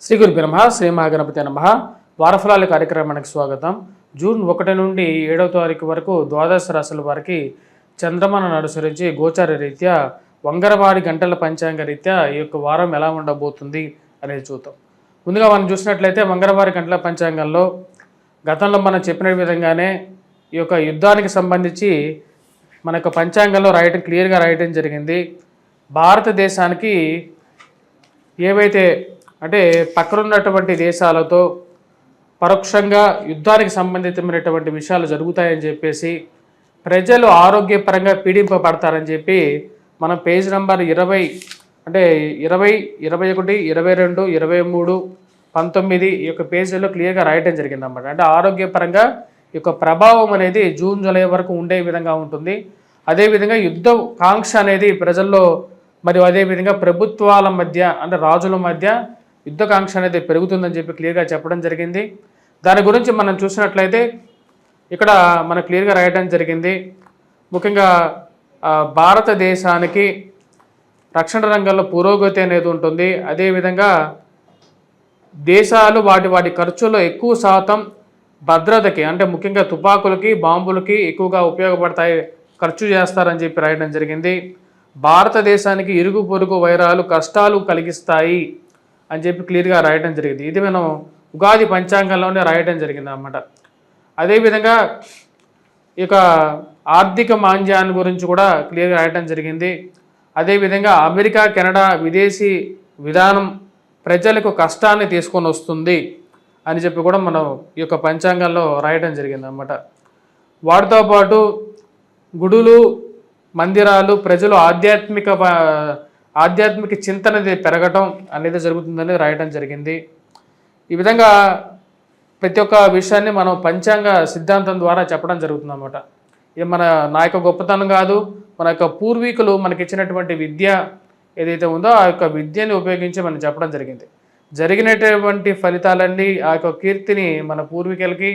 శ్రీ గురు బ్రహ్మ శ్రీ మహాగణపతి నమః. వారఫలాల కార్యక్రమానికి స్వాగతం. జూన్ 1 నుండి 7వ తారీఖు వరకు ద్వాదశ రాశుల వారికి చంద్రమానం అనుసరించి గోచార రీత్యా వంగరవాడి గంటల పంచాంగ రీత్యా ఈ యొక్క వారం ఎలా ఉండబోతుంది అనేది చూద్దాం. ముందుగా మనం చూసినట్లయితే వంగరవారి గంటల పంచాంగంలో గతంలో మనం చెప్పిన విధంగానే ఈ యొక్క యుద్ధానికి సంబంధించి మన యొక్క పంచాంగంలో క్లియర్గా రాయటం జరిగింది. భారతదేశానికి ఏవైతే అంటే పక్కనున్నటువంటి దేశాలతో పరోక్షంగా యుద్ధానికి సంబంధితమైనటువంటి విషయాలు జరుగుతాయని చెప్పేసి ప్రజలు ఆరోగ్యపరంగా పీడింపబడతారని చెప్పి మనం పేజ్ నెంబర్ 20 అంటే 20, 21, 22, 23, 19 ఈ యొక్క పేజీలో క్లియర్గా రాయటం జరిగింది అన్నమాట. అంటే ఆరోగ్యపరంగా ఈ యొక్క ప్రభావం అనేది జూన్ జూలై వరకు ఉండే విధంగా ఉంటుంది. అదేవిధంగా యుద్ధ కాంక్ష అనేది ప్రజల్లో మరియు అదేవిధంగా ప్రభుత్వాల మధ్య అంటే రాజుల మధ్య యుద్ధకాంక్ష అనేది పెరుగుతుందని చెప్పి క్లియర్గా చెప్పడం జరిగింది. దాని గురించి మనం చూసినట్లయితే ఇక్కడ మనకు క్లియర్గా రాయడం జరిగింది. ముఖ్యంగా భారతదేశానికి రక్షణ రంగంలో పురోగతి అనేది ఉంటుంది. అదేవిధంగా దేశాలు వాటి ఖర్చుల్లో ఎక్కువ శాతం భద్రతకి అంటే ముఖ్యంగా తుపాకులకి బాంబులకి ఎక్కువగా ఉపయోగపడతాయి ఖర్చు చేస్తారని చెప్పి రాయడం జరిగింది. భారతదేశానికి ఇరుగు పొరుగు వైరాలు కష్టాలు కలిగిస్తాయి అని చెప్పి క్లియర్గా రాయటం జరిగింది. ఇది మనం ఉగాది పంచాంగంలోనే రాయటం జరిగింది అన్నమాట. అదేవిధంగా ఇక ఆర్థిక మాంద్యాన్ని గురించి కూడా క్లియర్గా రాయటం జరిగింది. అదేవిధంగా అమెరికా కెనడా విదేశీ విధానం ప్రజలకు కష్టాన్ని తీసుకొని వస్తుంది అని చెప్పి కూడా మనం ఈ యొక్క పంచాంగంలో రాయటం జరిగింది అన్నమాట. వాటితో పాటు గుడులు మందిరాలు ప్రజలు ఆధ్యాత్మిక చింతన పెరగటం అనేది జరుగుతుందని రాయటం జరిగింది. ఈ విధంగా ప్రతి ఒక్క విషయాన్ని మనం పంచాంగ సిద్ధాంతం ద్వారా చెప్పడం జరుగుతుంది అన్నమాట. ఇది నా యొక్క గొప్పతనం కాదు, మన యొక్క పూర్వీకులు మనకి ఇచ్చినటువంటి విద్య ఏదైతే ఉందో ఆ యొక్క విద్యని ఉపయోగించి మనం చెప్పడం జరిగింది. జరిగినటువంటి ఫలితాలన్నీ ఆ యొక్క కీర్తిని మన పూర్వీకులకి,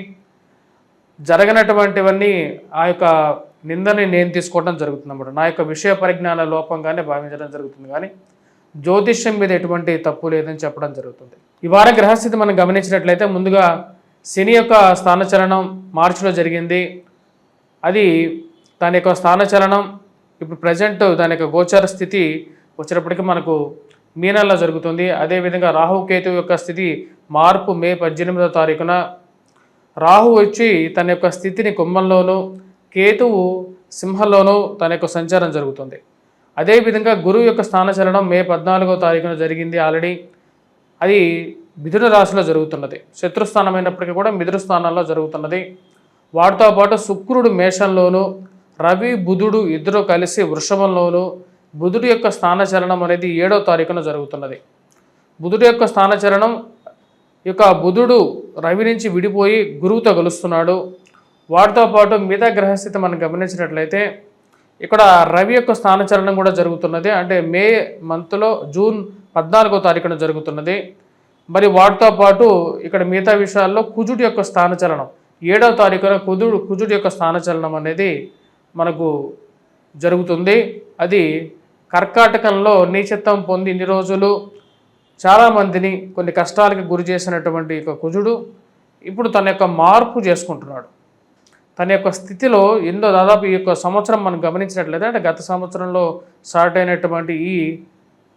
జరగనటువంటివన్నీ ఆ యొక్క నిందని నేను తీసుకోవడం జరుగుతుంది అన్నమాట. నా యొక్క విషయ పరిజ్ఞాన లోపంగానే భావించడం జరుగుతుంది, కానీ జ్యోతిష్యం మీద ఎటువంటి తప్పు లేదని చెప్పడం జరుగుతుంది. ఈ వార గ్రహస్థితి మనం గమనించినట్లయితే ముందుగా శని యొక్క స్థానచలనం మార్చిలో జరిగింది. అది దాని యొక్క స్థానచలనం ఇప్పుడు ప్రజెంట్ దాని యొక్క గోచార స్థితి వచ్చేటప్పటికి మనకు మీనంలో జరుగుతుంది. అదేవిధంగా రాహుకేతు యొక్క స్థితి మార్పు మే 18వ తారీఖున. రాహు వచ్చి తన యొక్క స్థితిని కుంభంలోనూ కేతువు సింహంలోనూ తన యొక్క సంచారం జరుగుతుంది. అదేవిధంగా గురువు యొక్క స్థానచలనం మే 14వ తారీఖున జరిగింది ఆల్రెడీ. అది మిథున రాశిలో జరుగుతున్నది. శత్రుస్థానమైనప్పటికీ కూడా మిథున స్థానంలో జరుగుతున్నది. వాటితో పాటు శుక్రుడు మేషంలోను, రవి బుధుడు ఇద్దరు కలిసి వృషభంలోను, బుధుడు యొక్క స్థానచలనం అనేది 7వ తారీఖున జరుగుతున్నది. బుధుడు యొక్క స్థానచలనం బుధుడు రవి నుంచి విడిపోయి గురువుతో కలుస్తున్నాడు. వాటితో పాటు మిగతా గ్రహస్థితి మనం గమనించినట్లయితే ఇక్కడ రవి యొక్క స్థానచలనం కూడా జరుగుతున్నది. అంటే మే మంత్లో జూన్ 14వ తారీఖున జరుగుతున్నది. మరి వాటితో పాటు ఇక్కడ మిగతా విషయాల్లో కుజుడు యొక్క స్థానచలనం 7వ తారీఖున కుజుడు యొక్క స్థానచలనం అనేది మనకు జరుగుతుంది. అది కర్కాటకంలో నీచత్వం పొంది ఇన్ని రోజులు చాలామందిని కొన్ని కష్టాలకు గురి చేసినటువంటి కుజుడు ఇప్పుడు తన యొక్క మార్పు చేసుకుంటున్నాడు. తన యొక్క స్థితిలో దాదాపు ఈ యొక్క సంవత్సరం మనం గమనించినట్లయితే అంటే గత సంవత్సరంలో స్టార్ట్ అయినటువంటి ఈ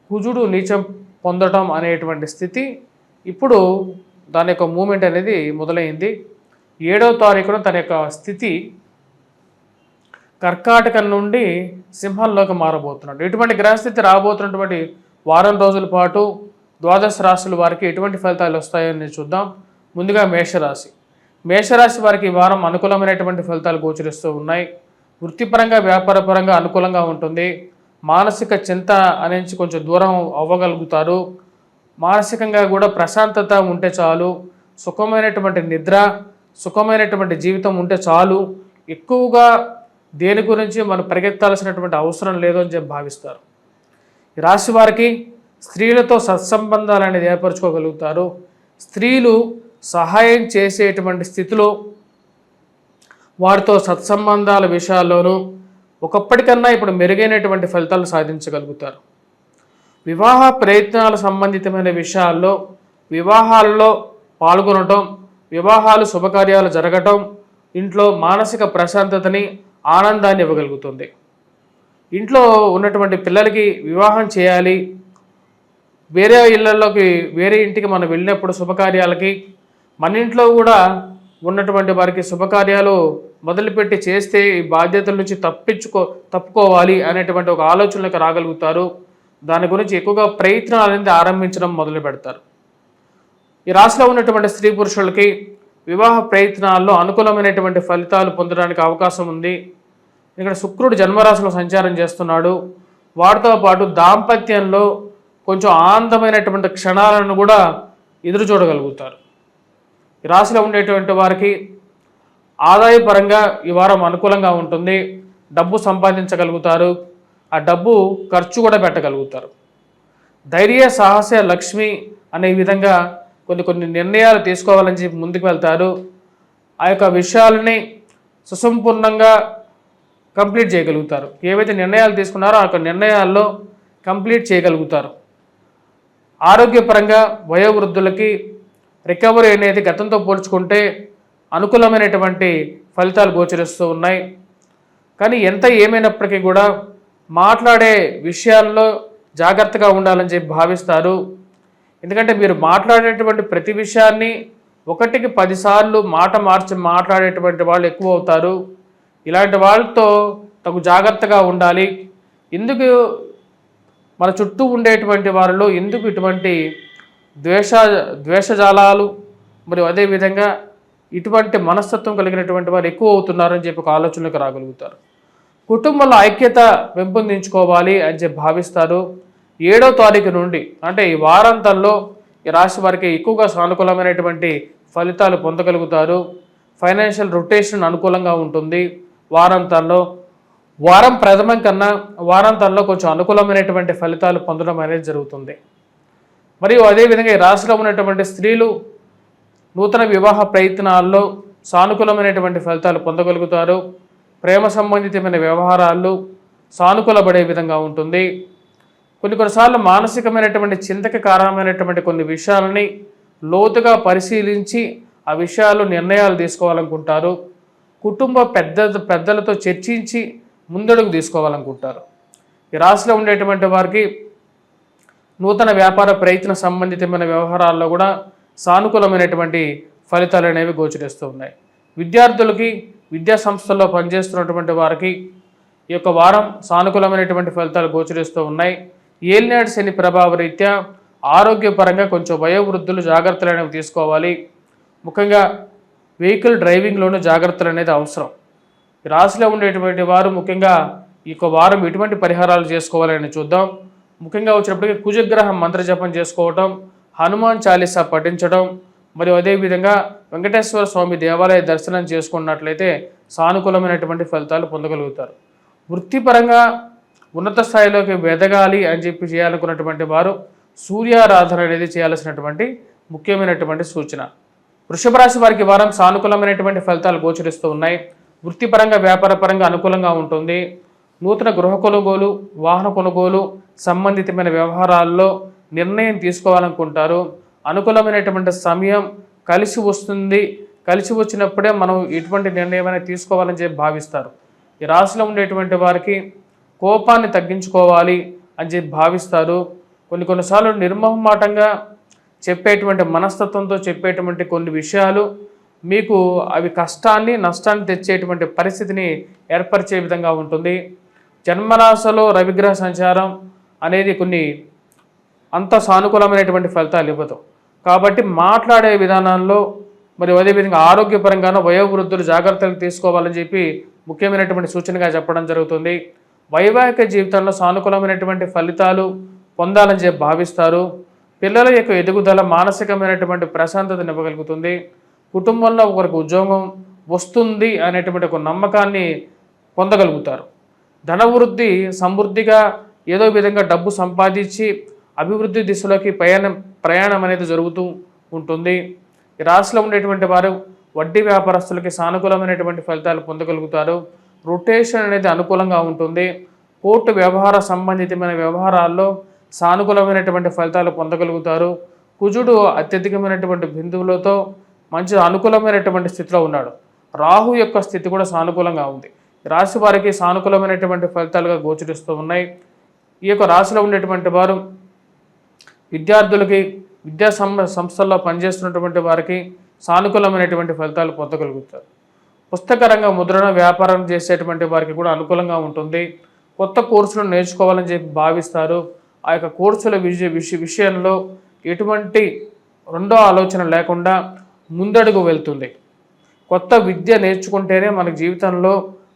కుజుడు నీచం పొందడం అనేటువంటి స్థితి ఇప్పుడు దాని యొక్క మూమెంట్ అనేది మొదలైంది. 7వ తారీఖున తన యొక్క స్థితి కర్కాటకం నుండి సింహంలోకి మారబోతున్నాడు. ఎటువంటి గ్రహస్థితి రాబోతున్నటువంటి వారం రోజుల పాటు ద్వాదశ రాశుల వారికి ఎటువంటి ఫలితాలు వస్తాయని చూద్దాం. ముందుగా మేషరాశి వారికి ఈ వారం అనుకూలమైనటువంటి ఫలితాలు గోచరిస్తూ ఉన్నాయి. వృత్తిపరంగా వ్యాపారపరంగా అనుకూలంగా ఉంటుంది. మానసిక చింత అనేది కొంచెం దూరం అవ్వగలుగుతారు. మానసికంగా కూడా ప్రశాంతత ఉంటే చాలు, సుఖమైనటువంటి నిద్ర, సుఖమైనటువంటి జీవితం ఉంటే చాలు, ఎక్కువగా దేని గురించి మనం పరిగెత్తాల్సినటువంటి అవసరం లేదు అని చెప్పి భావిస్తారు. ఈ రాశి వారికి స్త్రీలతో సత్సంబంధాలు అనేది ఏర్పరచుకోగలుగుతారు. స్త్రీలు సహాయం చేసేటువంటి స్థితిలో వారితో సత్సంబంధాల విషయాల్లోనూ ఒకప్పటికన్నా ఇప్పుడు మెరుగైనటువంటి ఫలితాలు సాధించగలుగుతారు. వివాహ ప్రయత్నాల సంబంధితమైన విషయాల్లో వివాహాల్లో పాల్గొనటం, వివాహాలు శుభకార్యాలు జరగటం ఇంట్లో మానసిక ప్రశాంతతని, ఆనందాన్ని ఇవ్వగలుగుతుంది. ఇంట్లో ఉన్నటువంటి పిల్లలకి వివాహం చేయాలి, వేరే ఇళ్లలోకి వేరే ఇంటికి మనం వెళ్ళినప్పుడు శుభకార్యాలకి మన ఇంట్లో కూడా ఉన్నటువంటి వారికి శుభకార్యాలు మొదలుపెట్టి చేస్తే ఈ బాధ్యతల నుంచి తప్పుకోవాలి అనేటువంటి ఒక ఆలోచనలకు రాగలుగుతారు. దాని గురించి ఎక్కువగా ప్రయత్నాలు అనేది ఆరంభించడం మొదలు పెడతారు. ఈ రాశిలో ఉన్నటువంటి స్త్రీ పురుషులకి వివాహ ప్రయత్నాల్లో అనుకూలమైనటువంటి ఫలితాలు పొందడానికి అవకాశం ఉంది. ఇక్కడ శుక్రుడు జన్మరాశిలో సంచారం చేస్తున్నాడు. వాటితో పాటు దాంపత్యంలో కొంచెం ఆనందమైనటువంటి క్షణాలను కూడా ఎదురు చూడగలుగుతారు. ఈ రాశిలో ఉండేటువంటి వారికి ఆదాయపరంగా ఈ వారం అనుకూలంగా ఉంటుంది. డబ్బు సంపాదించగలుగుతారు, ఆ డబ్బు ఖర్చు కూడా పెట్టగలుగుతారు. ధైర్య సాహస లక్ష్మి అనే విధంగా కొన్ని నిర్ణయాలు తీసుకోవాలని చెప్పి ముందుకు వెళ్తారు. ఆ యొక్క విషయాలని సుసంపూర్ణంగా కంప్లీట్ చేయగలుగుతారు. ఏవైతే నిర్ణయాలు తీసుకున్నారో ఆ యొక్క నిర్ణయాల్లో కంప్లీట్ చేయగలుగుతారు. ఆరోగ్యపరంగా వయోవృద్ధులకి రికవరీ అనేది గతంతో పోల్చుకుంటే అనుకూలమైనటువంటి ఫలితాలు గోచరిస్తూ ఉన్నాయి. కానీ ఎంత ఏమైనప్పటికీ కూడా మాట్లాడే విషయాల్లో జాగ్రత్తగా ఉండాలని చెప్పి భావిస్తారు. ఎందుకంటే మీరు మాట్లాడేటువంటి ప్రతి విషయాన్ని 1కి 10 సార్లు మాట మార్చి మాట్లాడేటువంటి వాళ్ళు ఎక్కువ అవుతారు. ఇలాంటి వాళ్ళతో తగు జాగ్రత్తగా ఉండాలి. ఎందుకు మన చుట్టూ ఉండేటువంటి వారిలో ఎందుకు ఇటువంటి ద్వేషజాలాలు మరియు అదేవిధంగా ఇటువంటి మనస్తత్వం కలిగినటువంటి వారు ఎక్కువ అవుతున్నారని చెప్పి ఒక ఆలోచనకు రాగలుగుతారు. కుటుంబంలో ఐక్యత పెంపొందించుకోవాలి అని చెప్పి భావిస్తారు. 7వ తారీఖు నుండి అంటే ఈ వారాంతంలో ఈ రాశి వారికి ఎక్కువగా సానుకూలమైనటువంటి ఫలితాలు పొందగలుగుతారు. ఫైనాన్షియల్ రొటేషన్ అనుకూలంగా ఉంటుంది. వారం ప్రథమం కన్నా వారాంతంలో కొంచెం అనుకూలమైనటువంటి ఫలితాలు పొందడం అనేది జరుగుతుంది. మరియు అదేవిధంగా ఈ రాశిలో ఉన్నటువంటి స్త్రీలు నూతన వివాహ ప్రయత్నాల్లో సానుకూలమైనటువంటి ఫలితాలు పొందగలుగుతారు. ప్రేమ సంబంధితమైన వ్యవహారాలు సానుకూలపడే విధంగా ఉంటుంది. కొన్నిసార్లు మానసికమైనటువంటి చింతకి కారణమైనటువంటి కొన్ని విషయాలని లోతుగా పరిశీలించి ఆ విషయాలు నిర్ణయాలు తీసుకోవాలనుకుంటారు. కుటుంబ పెద్దలతో చర్చించి ముందడుగు తీసుకోవాలనుకుంటారు. ఈ రాశిలో ఉండేటువంటి వారికి నూతన వ్యాపార ప్రయత్న సంబంధితమైన వ్యవహారాల్లో కూడా సానుకూలమైనటువంటి ఫలితాలు అనేవి గోచరిస్తూ ఉన్నాయి. విద్యార్థులకి విద్యా సంస్థల్లో పనిచేస్తున్నటువంటి వారికి ఈ యొక్క వారం సానుకూలమైనటువంటి ఫలితాలు గోచరిస్తూ ఉన్నాయి. ఏలినాటి శని ప్రభావ రీత్యా ఆరోగ్యపరంగా కొంచెం వయోవృద్ధులు జాగ్రత్తలు అనేవి తీసుకోవాలి. ముఖ్యంగా వెహికల్ డ్రైవింగ్లోనూ జాగ్రత్తలు అనేది అవసరం. ఈ రాశిలో ఉండేటువంటి వారు ముఖ్యంగా ఈ యొక్క వారం ఎటువంటి పరిహారాలు చేసుకోవాలని చూద్దాం. ముఖ్యంగా వచ్చినప్పటికీ కుజగ్రహం మంత్రజపం చేసుకోవటం, హనుమాన్ చాలీసా పఠించడం మరియు అదేవిధంగా వెంకటేశ్వర స్వామి దేవాలయ దర్శనం చేసుకున్నట్లయితే సానుకూలమైనటువంటి ఫలితాలు పొందగలుగుతారు. వృత్తిపరంగా ఉన్నత స్థాయిలోకి ఎదగాలి అని చెప్పి చేయాలనుకున్నటువంటి వారు సూర్యారాధన అనేది చేయాల్సినటువంటి ముఖ్యమైనటువంటి సూచన. వృషభ రాశి వారికి వారం సానుకూలమైనటువంటి ఫలితాలు గోచరిస్తూ ఉన్నాయి. వృత్తిపరంగా వ్యాపారపరంగా అనుకూలంగా ఉంటుంది. నూతన గృహ కొనుగోలు, వాహన కొనుగోలు సంబంధితమైన వ్యవహారాల్లో నిర్ణయం తీసుకోవాలనుకుంటారు. అనుకూలమైనటువంటి సమయం కలిసి వస్తుంది. కలిసి వచ్చినప్పుడే మనం ఎటువంటి నిర్ణయం అనేది తీసుకోవాలని చెప్పి భావిస్తారు. ఈ రాశిలో ఉండేటువంటి వారికి కోపాన్ని తగ్గించుకోవాలి అని చెప్పి భావిస్తారు. కొన్నిసార్లు నిర్మోహమాటంగా చెప్పేటువంటి మనస్తత్వంతో చెప్పేటువంటి కొన్ని విషయాలు మీకు అవి కష్టాన్ని నష్టాన్ని తెచ్చేటువంటి పరిస్థితిని ఏర్పరిచే విధంగా ఉంటుంది. జన్మరాశిలో రవిగ్రహ సంచారం అనేది కొన్ని అంత సానుకూలమైనటువంటి ఫలితాలు ఇవ్వదు. కాబట్టి మాట్లాడే విధానాల్లో మరియు అదేవిధంగా ఆరోగ్యపరంగానూ వయోవృద్ధులు జాగ్రత్తలు తీసుకోవాలని చెప్పి ముఖ్యమైనటువంటి సూచనగా చెప్పడం జరుగుతుంది. వైవాహిక జీవితంలో సానుకూలమైనటువంటి ఫలితాలు పొందాలని చెప్పి భావిస్తారు. పిల్లల యొక్క ఎదుగుదల మానసికమైనటువంటి ప్రశాంతతను ఇవ్వగలుగుతుంది. కుటుంబంలో ఒకరికి ఉద్యోగం వస్తుంది అనేటువంటి ఒక నమ్మకాన్ని పొందగలుగుతారు. ధనవృద్ధి సమృద్ధిగా ఏదో విధంగా డబ్బు సంపాదించి అభివృద్ధి దిశలోకి ప్రయాణం అనేది జరుగుతూ ఉంటుంది. ఈ రాశిలో ఉండేటువంటి వారు వడ్డీ వ్యాపారస్తులకి సానుకూలమైనటువంటి ఫలితాలు పొందగలుగుతారు. రొటేషన్ అనేది అనుకూలంగా ఉంటుంది. కోర్టు వ్యవహార సంబంధితమైన వ్యవహారాల్లో సానుకూలమైనటువంటి ఫలితాలు పొందగలుగుతారు. కుజుడు అత్యధికమైనటువంటి బిందువులతో మంచి అనుకూలమైనటువంటి స్థితిలో ఉన్నాడు. రాహు యొక్క స్థితి కూడా సానుకూలంగా ఉంది. రాశి వారికి సానుకూలమైనటువంటి ఫలితాలుగా గోచరిస్తూ ఉన్నాయి. ఈ యొక్క రాశిలో ఉండేటువంటి వారు విద్యార్థులకి, విద్యా సంస్థల్లో పనిచేస్తున్నటువంటి వారికి సానుకూలమైనటువంటి ఫలితాలు పొందగలుగుతారు. పుస్తక రంగ ముద్రణ వ్యాపారం చేసేటువంటి వారికి కూడా అనుకూలంగా ఉంటుంది. కొత్త కోర్సులను నేర్చుకోవాలని చెప్పి భావిస్తారు. ఆ యొక్క కోర్సుల విషయంలో ఎటువంటి రెండో ఆలోచన లేకుండా ముందడుగు వెళ్తుంది. కొత్త విద్య నేర్చుకుంటేనే మన జీవితంలో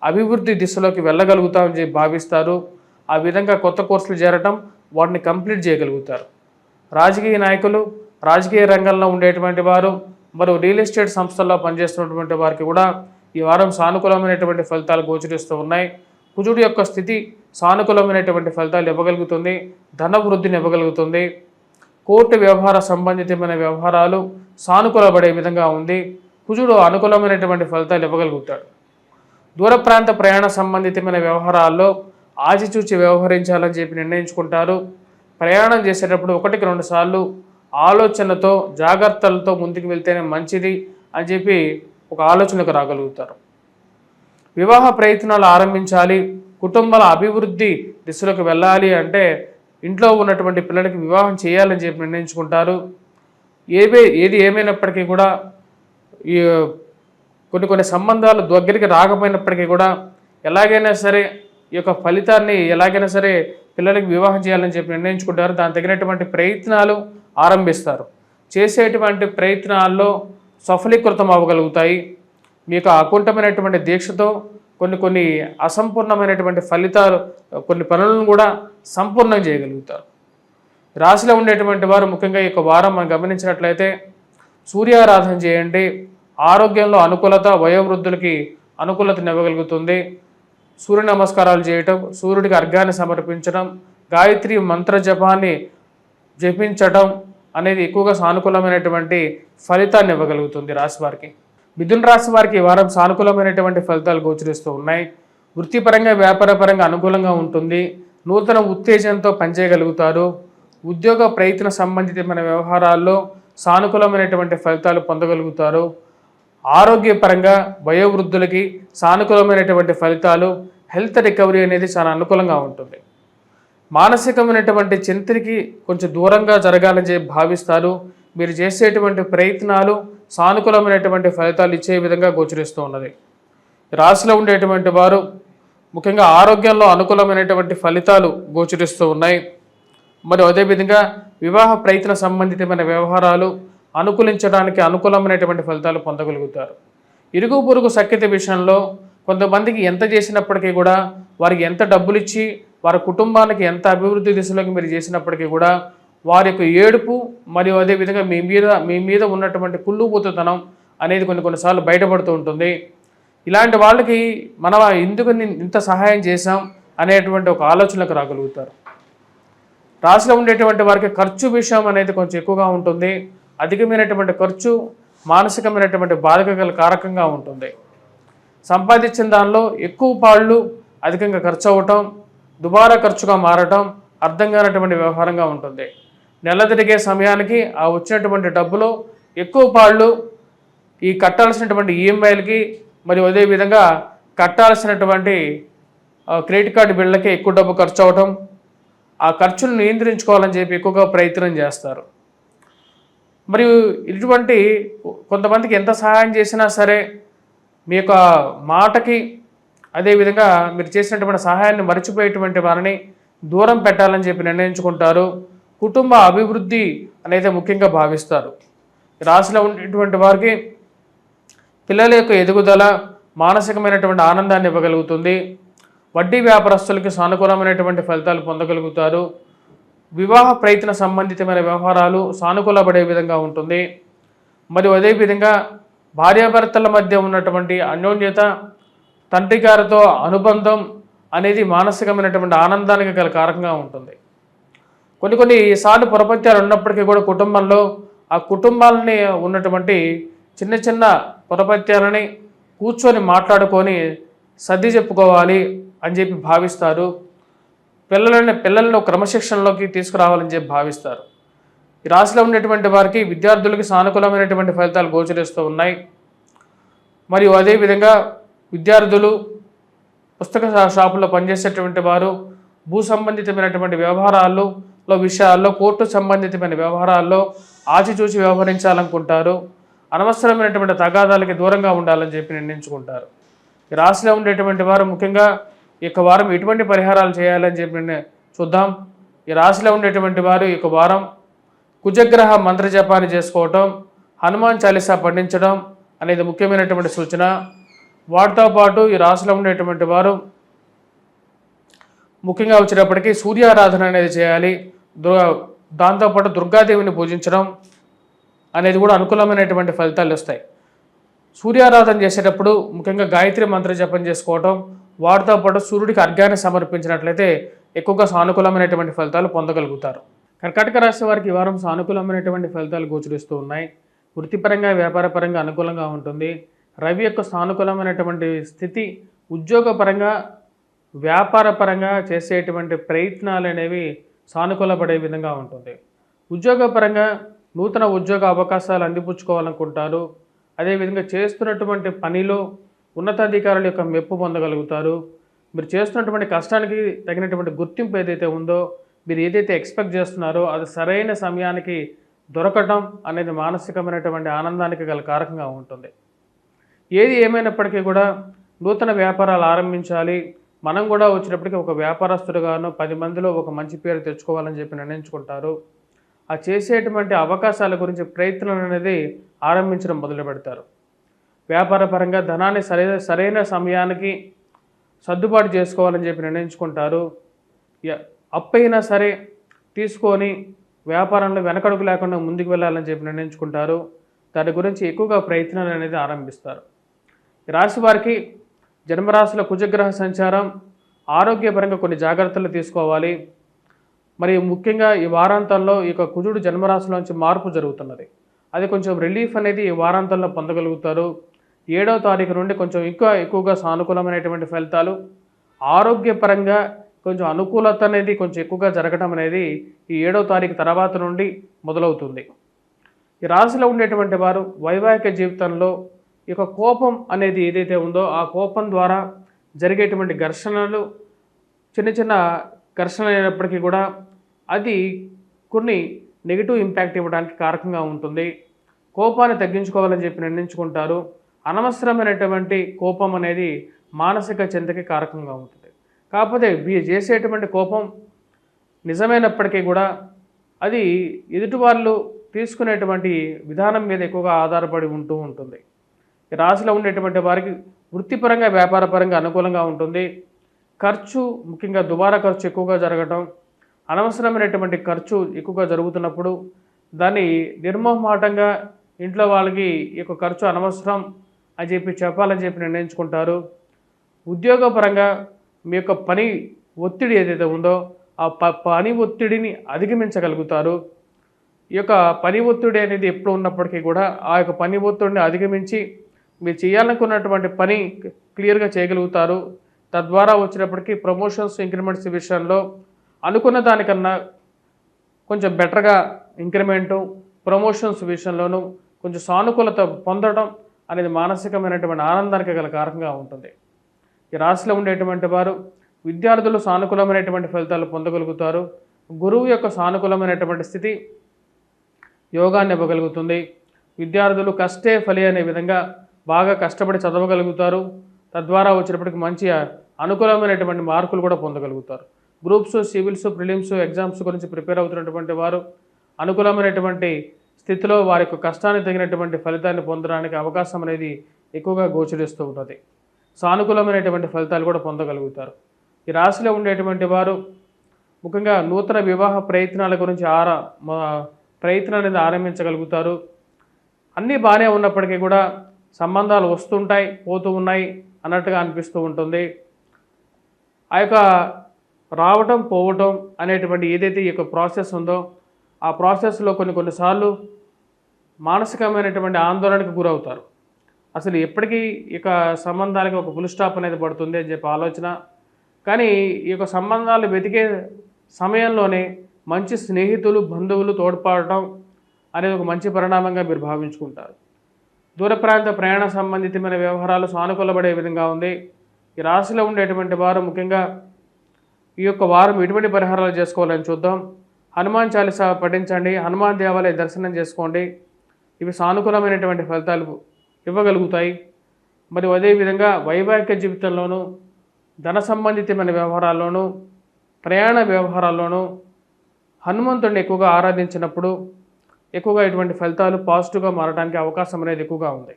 అభివృద్ధి దిశలోకి వెళ్ళగలుగుతామని చెప్పి భావిస్తారు. ఆ విధంగా కొత్త కోర్సులు చేరటం, వాటిని కంప్లీట్ చేయగలుగుతారు. రాజకీయ నాయకులు, రాజకీయ రంగంలో ఉండేటువంటి వారు, మరియు రియల్ ఎస్టేట్ సంస్థల్లో పనిచేస్తున్నటువంటి వారికి కూడా ఈ వారం సానుకూలమైనటువంటి ఫలితాలు గోచరిస్తూ ఉన్నాయి. కుజుడు యొక్క స్థితి సానుకూలమైనటువంటి ఫలితాలు ఇవ్వగలుగుతుంది, ధన వృద్ధిని ఇవ్వగలుగుతుంది. కోర్టు వ్యవహార సంబంధితమైన వ్యవహారాలు సానుకూలపడే విధంగా ఉంది. కుజుడు అనుకూలమైనటువంటి ఫలితాలు ఇవ్వగలుగుతాడు. దూర ప్రాంత ప్రయాణ సంబంధితమైన వ్యవహారాల్లో ఆచితూచి వ్యవహరించాలని చెప్పి నిర్ణయించుకుంటారు. ప్రయాణం చేసేటప్పుడు 1-2 సార్లు ఆలోచనతో, జాగ్రత్తలతో ముందుకు వెళ్తేనే మంచిది అని చెప్పి ఒక ఆలోచనకు రాగలుగుతారు. వివాహ ప్రయత్నాలు ఆరంభించాలి, కుటుంబాల అభివృద్ధి దిశలోకి వెళ్ళాలి అంటే ఇంట్లో ఉన్నటువంటి పిల్లలకి వివాహం చేయాలని చెప్పి నిర్ణయించుకుంటారు. ఏది ఏమైనప్పటికీ కూడా ఈ కొన్ని సంబంధాలు దగ్గరికి రాకపోయినప్పటికీ కూడా ఎలాగైనా సరే ఈ యొక్క ఫలితాన్ని ఎలాగైనా సరే పిల్లలకి వివాహం చేయాలని చెప్పి నిర్ణయించుకుంటారు. దానికి తగినటువంటి ప్రయత్నాలు ఆరంభిస్తారు. చేసేటువంటి ప్రయత్నాల్లో సఫలీకృతం అవ్వగలుగుతాయి. మీ యొక్క అకుంఠమైనటువంటి దీక్షతో కొన్ని అసంపూర్ణమైనటువంటి ఫలితాలు, కొన్ని పనులను కూడా సంపూర్ణం చేయగలుగుతారు. రాశిలో ఉండేటువంటి వారు ముఖ్యంగా ఈ యొక్క వారం మనం గమనించినట్లయితే సూర్యారాధన చేయండి. ఆరోగ్యంలో అనుకూలత, వయోవృద్ధులకి అనుకూలతను ఇవ్వగలుగుతుంది. సూర్య నమస్కారాలు చేయటం, సూర్యుడికి అర్ఘ్యాన్ని సమర్పించడం, గాయత్రి మంత్ర జపాన్ని జపించటం అనేది ఎక్కువగా సానుకూలమైనటువంటి ఫలితాన్ని ఇవ్వగలుగుతుంది రాశి వారికి. మిథున రాశి వారికి ఈ వారం సానుకూలమైనటువంటి ఫలితాలు గోచరిస్తూ ఉన్నాయి. వృత్తిపరంగా, వ్యాపారపరంగా అనుకూలంగా ఉంటుంది. నూతన ఉత్తేజంతో పనిచేయగలుగుతారు. ఉద్యోగ ప్రయత్న సంబంధితమైన వ్యవహారాల్లో సానుకూలమైనటువంటి ఫలితాలు పొందగలుగుతారు. ఆరోగ్యపరంగా వయోవృద్ధులకి సానుకూలమైనటువంటి ఫలితాలు, హెల్త్ రికవరీ అనేది చాలా అనుకూలంగా ఉంటుంది. మానసికమైనటువంటి చింతకి కొంచెం దూరంగా జరగాలని చెప్పి భావిస్తారు. మీరు చేసేటువంటి ప్రయత్నాలు సానుకూలమైనటువంటి ఫలితాలు ఇచ్చే విధంగా గోచరిస్తూ ఉన్నది. రాశిలో ఉండేటువంటి వారు ముఖ్యంగా ఆరోగ్యంలో అనుకూలమైనటువంటి ఫలితాలు గోచరిస్తూ ఉన్నాయి. మరియు అదేవిధంగా వివాహ ప్రయత్న సంబంధితమైన వ్యవహారాలు అనుకూలించడానికి అనుకూలమైనటువంటి ఫలితాలు పొందగలుగుతారు. ఇరుగు పొరుగు సఖ్యత విషయంలో కొంతమందికి ఎంత చేసినప్పటికీ కూడా, వారికి ఎంత డబ్బులు ఇచ్చి వారి కుటుంబానికి ఎంత అభివృద్ధి దిశలోకి మీరు చేసినప్పటికీ కూడా వారి యొక్క ఏడుపు మరియు అదేవిధంగా మీ మీద ఉన్నటువంటి కుళ్ళుబూతుతనం అనేది కొన్నిసార్లు బయటపడుతూ ఉంటుంది. ఇలాంటి వాళ్ళకి మనం ఎందుకు ఇంత సహాయం చేశాం అనేటువంటి ఒక ఆలోచనకు రాగలుగుతారు. రాశిలో ఉండేటువంటి వారికి ఖర్చు విషయం అనేది కొంచెం ఎక్కువగా ఉంటుంది. అధికమైనటువంటి ఖర్చు మానసికమైనటువంటి బాధక కారకంగా ఉంటుంది. సంపాదించిన దానిలో ఎక్కువ పాళ్ళు అధికంగా ఖర్చు అవ్వటం, దుబారా ఖర్చుగా మారటం అర్థం కానటువంటి వ్యవహారంగా ఉంటుంది. నెల తిరిగే సమయానికి ఆ వచ్చినటువంటి డబ్బులో ఎక్కువ పాళ్ళు ఈ కట్టాల్సినటువంటి ఈఎంఐలకి మరియు అదేవిధంగా కట్టాల్సినటువంటి క్రెడిట్ కార్డు బిళ్ళకి ఎక్కువ డబ్బు ఖర్చు అవ్వటం, ఆ ఖర్చును నియంత్రించుకోవాలని చెప్పి ఎక్కువగా ప్రయత్నం చేస్తారు. మరియు ఇటువంటి కొంతమందికి ఎంత సహాయం చేసినా సరే మీ యొక్క మాటకి అదేవిధంగా మీరు చేసినటువంటి సహాయాన్ని మర్చిపోయేటువంటి వారిని దూరం పెట్టాలని చెప్పి నిర్ణయించుకుంటారు. కుటుంబ అభివృద్ధి అనేది ముఖ్యంగా భావిస్తారు. రాశిలో ఉండేటువంటి వారికి పిల్లల యొక్క ఎదుగుదల మానసికమైనటువంటి ఆనందాన్ని ఇవ్వగలుగుతుంది. వడ్డీ వ్యాపారస్తులకి సానుకూలమైనటువంటి ఫలితాలు పొందగలుగుతారు. వివాహ ప్రయత్న సంబంధితమైన వ్యవహారాలు సానుకూలపడే విధంగా ఉంటుంది. మరియు అదేవిధంగా భార్యాభర్తల మధ్య ఉన్నటువంటి అన్యోన్యత, తండ్రి గారితో అనుబంధం అనేది మానసికమైనటువంటి ఆనందానికి గల కారకంగా ఉంటుంది. కొన్నిసార్లు పొరపత్యాలు ఉన్నప్పటికీ కూడా కుటుంబంలో ఆ కుటుంబాలని ఉన్నటువంటి చిన్న చిన్న పొరపత్యాలని కూర్చొని మాట్లాడుకొని సర్ది చెప్పుకోవాలి అని చెప్పి భావిస్తారు. పిల్లలను క్రమశిక్షణలోకి తీసుకురావాలని చెప్పి భావిస్తారు. ఈ రాశిలో ఉండేటువంటి వారికి విద్యార్థులకి సానుకూలమైనటువంటి ఫలితాలు గోచరిస్తూ ఉన్నాయి. మరియు అదేవిధంగా విద్యార్థులు, పుస్తక షాపుల్లో పనిచేసేటువంటి వారు, భూ సంబంధితమైనటువంటి విషయాల్లో, కోర్టు సంబంధితమైన వ్యవహారాల్లో ఆచితూచి వ్యవహరించాలనుకుంటారు. అనవసరమైనటువంటి తగాదాలకి దూరంగా ఉండాలని చెప్పి నిర్ణయించుకుంటారు. ఈ రాశిలో ఉండేటువంటి వారు ముఖ్యంగా ఈ యొక్క వారం ఎటువంటి పరిహారాలు చేయాలని చెప్పి చూద్దాం. ఈ రాశిలో ఉండేటువంటి వారు ఈ యొక్క వారం కుజగ్రహ మంత్ర జపాన్ని చేసుకోవటం, హనుమాన్ చాలీసా పఠించడం అనేది ముఖ్యమైనటువంటి సూచన. వాటితో పాటు ఈ రాశిలో ఉండేటువంటి వారు ముఖ్యంగా వచ్చేటప్పటికీ సూర్యారాధన అనేది చేయాలి. దాంతోపాటు దుర్గాదేవిని పూజించడం అనేది కూడా అనుకూలమైనటువంటి ఫలితాలు వస్తాయి. సూర్యారాధన చేసేటప్పుడు ముఖ్యంగా గాయత్రి మంత్ర జపం చేసుకోవటం, వాటితో పాటు సూర్యుడికి అర్ఘ్యాన్ని సమర్పించినట్లయితే ఎక్కువగా సానుకూలమైనటువంటి ఫలితాలు పొందగలుగుతారు. కర్కాటక రాశి వారికి ఈ వారం సానుకూలమైనటువంటి ఫలితాలు గోచరిస్తూ ఉన్నాయి. వృత్తిపరంగా, వ్యాపారపరంగా అనుకూలంగా ఉంటుంది. రవి యొక్క సానుకూలమైనటువంటి స్థితి ఉద్యోగపరంగా, వ్యాపారపరంగా చేసేటువంటి ప్రయత్నాలు అనేవి సానుకూలపడే విధంగా ఉంటుంది. ఉద్యోగపరంగా నూతన ఉద్యోగ అవకాశాలు అందిపుచ్చుకోవాలనుకుంటారు. అదేవిధంగా చేస్తున్నటువంటి పనిలో ఉన్నతాధికారుల యొక్క మెప్పు పొందగలుగుతారు. మీరు చేస్తున్నటువంటి కష్టానికి తగినటువంటి గుర్తింపు ఏదైతే ఉందో, మీరు ఏదైతే ఎక్స్పెక్ట్ చేస్తున్నారో అది సరైన సమయానికి దొరకటం అనేది మానసికమైనటువంటి ఆనందానికి గల కారకంగా ఉంటుంది. ఏది ఏమైనప్పటికీ కూడా నూతన వ్యాపారాలు ఆరంభించాలి, మనం కూడా వచ్చినప్పటికీ ఒక వ్యాపారస్తుడుగాను 10 మందిలో ఒక మంచి పేరు తెచ్చుకోవాలని చెప్పి నిర్ణయించుకుంటారు. ఆ చేసేటువంటి అవకాశాల గురించి ప్రయత్నం అనేది ఆరంభించడం మొదలు పెడతారు. వ్యాపారపరంగా ధనాన్ని సరైన సమయానికి సర్దుబాటు చేసుకోవాలని చెప్పి నిర్ణయించుకుంటారు. అప్పైనా సరే తీసుకొని వ్యాపారంలో వెనకడుగు లేకుండా ముందుకు వెళ్ళాలని చెప్పి నిర్ణయించుకుంటారు. దాని గురించి ఎక్కువగా ప్రయత్నాలు అనేది ఆరంభిస్తారు. ఈ రాశి వారికి జన్మరాశిలో కుజగ్రహ సంచారం, ఆరోగ్యపరంగా కొన్ని జాగ్రత్తలు తీసుకోవాలి. మరి ముఖ్యంగా ఈ వారాంతంలో ఈ యొక్క కుజుడు జన్మరాశిలోంచి మార్పు జరుగుతున్నది. అది కొంచెం రిలీఫ్ అనేది ఈ వారాంతంలో పొందగలుగుతారు. 7వ తారీఖు నుండి కొంచెం ఎక్కువగా సానుకూలమైనటువంటి ఫలితాలు, ఆరోగ్యపరంగా కొంచెం అనుకూలత అనేది కొంచెం ఎక్కువగా జరగడం అనేది ఈ 7వ తారీఖు తర్వాత నుండి మొదలవుతుంది. ఈ రాశిలో ఉండేటువంటి వారు వైవాహిక జీవితంలో ఈ యొక్క కోపం అనేది ఏదైతే ఉందో ఆ కోపం ద్వారా జరిగేటువంటి ఘర్షణలు చిన్న ఘర్షణ అయినప్పటికీ కూడా అది కొన్ని నెగిటివ్ ఇంపాక్ట్ ఇవ్వడానికి కారకంగా ఉంటుంది. కోపాన్ని తగ్గించుకోవాలని చెప్పి నిర్ణయించుకుంటారు. అనవసరమైనటువంటి కోపం అనేది మానసిక చింతకి కారకంగా ఉంటుంది. కాకపోతే చేసేటువంటి కోపం నిజమైనప్పటికీ కూడా అది ఎదుటివాళ్ళు తీసుకునేటువంటి విధానం మీద ఎక్కువగా ఆధారపడి ఉంటుంది. ఈ రాశిలో ఉండేటువంటి వారికి వృత్తిపరంగా, వ్యాపారపరంగా అనుకూలంగా ఉంటుంది. ఖర్చు, ముఖ్యంగా దుబారా ఖర్చు ఎక్కువగా జరగటం, అనవసరమైనటువంటి ఖర్చు ఎక్కువగా జరుగుతున్నప్పుడు దాన్ని నిర్మోహమాటంగా ఇంట్లో వాళ్ళకి ఈ యొక్క ఖర్చు అనవసరం అని చెప్పాలని చెప్పి నిర్ణయించుకుంటారు. ఉద్యోగపరంగా మీ యొక్క పని ఒత్తిడి ఏదైతే ఉందో ఆ పని ఒత్తిడిని అధిగమించగలుగుతారు. ఈ యొక్క పని ఒత్తిడి అనేది ఎప్పుడు ఉన్నప్పటికీ కూడా ఆ యొక్క పని ఒత్తిడిని అధిగమించి మీరు చేయాలనుకున్నటువంటి పని క్లియర్గా చేయగలుగుతారు. తద్వారా వచ్చినప్పటికీ ప్రమోషన్స్, ఇంక్రిమెంట్స్ విషయంలో అనుకున్న దానికన్నా కొంచెం బెటర్గా ఇంక్రిమెంటు, ప్రమోషన్స్ విషయంలోనూ కొంచెం సానుకూలత పొందడం అనేది మానసికమైనటువంటి ఆనందానికి గల కారకంగా ఉంటుంది. ఈ రాశిలో ఉండేటువంటి వారు విద్యార్థులు సానుకూలమైనటువంటి ఫలితాలు పొందగలుగుతారు. గురువు యొక్క సానుకూలమైనటువంటి స్థితి యోగాన్ని ఇవ్వగలుగుతుంది. విద్యార్థులు కష్టే ఫలి అనే విధంగా బాగా కష్టపడి చదవగలుగుతారు. తద్వారా వచ్చినప్పటికి మంచి అనుకూలమైనటువంటి మార్కులు కూడా పొందగలుగుతారు. గ్రూప్స్, సివిల్స్, ప్రిలిమ్స్ ఎగ్జామ్స్ గురించి ప్రిపేర్ అవుతున్నటువంటి వారు అనుకూలమైనటువంటి స్థితిలో వారి యొక్క కష్టానికి తగినటువంటి ఫలితాన్ని పొందడానికి అవకాశం అనేది ఎక్కువగా గోచరిస్తూ ఉంటుంది. సానుకూలమైనటువంటి ఫలితాలు కూడా పొందగలుగుతారు. ఈ రాశిలో ఉండేటువంటి వారు ముఖ్యంగా నూతన వివాహ ప్రయత్నాల గురించి ప్రయత్నం అనేది ఆరంభించగలుగుతారు. అన్నీ బాగానే ఉన్నప్పటికీ కూడా సంబంధాలు వస్తుంటాయి, పోతూ ఉన్నాయి అన్నట్టుగా అనిపిస్తూ ఉంటుంది. ఆ యొక్క రావటం, పోవటం అనేటువంటి ఏదైతే ఈ యొక్క ప్రాసెస్ ఉందో ఆ ప్రాసెస్లో కొన్నిసార్లు మానసికమైనటువంటి ఆందోళనకు గురవుతారు. అసలు ఎప్పటికీ ఇక సంబంధాలకి ఒక ఫుల్ స్టాప్ అనేది పడుతుంది అని చెప్పి ఆలోచన. కానీ ఈ యొక్క సంబంధాలు వెతికే సమయంలోనే మంచి స్నేహితులు, బంధువులు తోడ్పడటం, అనేది ఒక మంచి పరిణామంగా మీరు భావించుకుంటారు. దూర ప్రాంత ప్రయాణ సంబంధితమైన వ్యవహారాలు సానుకూలపడే విధంగా ఉంది. ఈ రాశిలో ఉండేటువంటి వారు ముఖ్యంగా ఈ యొక్క వారం ఎటువంటి పరిహారాలు చేసుకోవాలని చూద్దాం. హనుమాన్ చాలీసా పఠించండి, హనుమాన్ దేవాలయ దర్శనం చేసుకోండి. ఇవి సానుకూలమైనటువంటి ఫలితాలు ఇవ్వగలుగుతాయి. మరియు అదేవిధంగా వైవాహిక జీవితంలోనూ, ధన సంబంధితమైన వ్యవహారాల్లోనూ, ప్రయాణ వ్యవహారాల్లోనూ హనుమంతుడిని ఎక్కువగా ఆరాధించినప్పుడు ఎక్కువగా ఇటువంటి ఫలితాలు పాజిటివ్గా మారడానికి అవకాశం అనేది ఎక్కువగా ఉంది.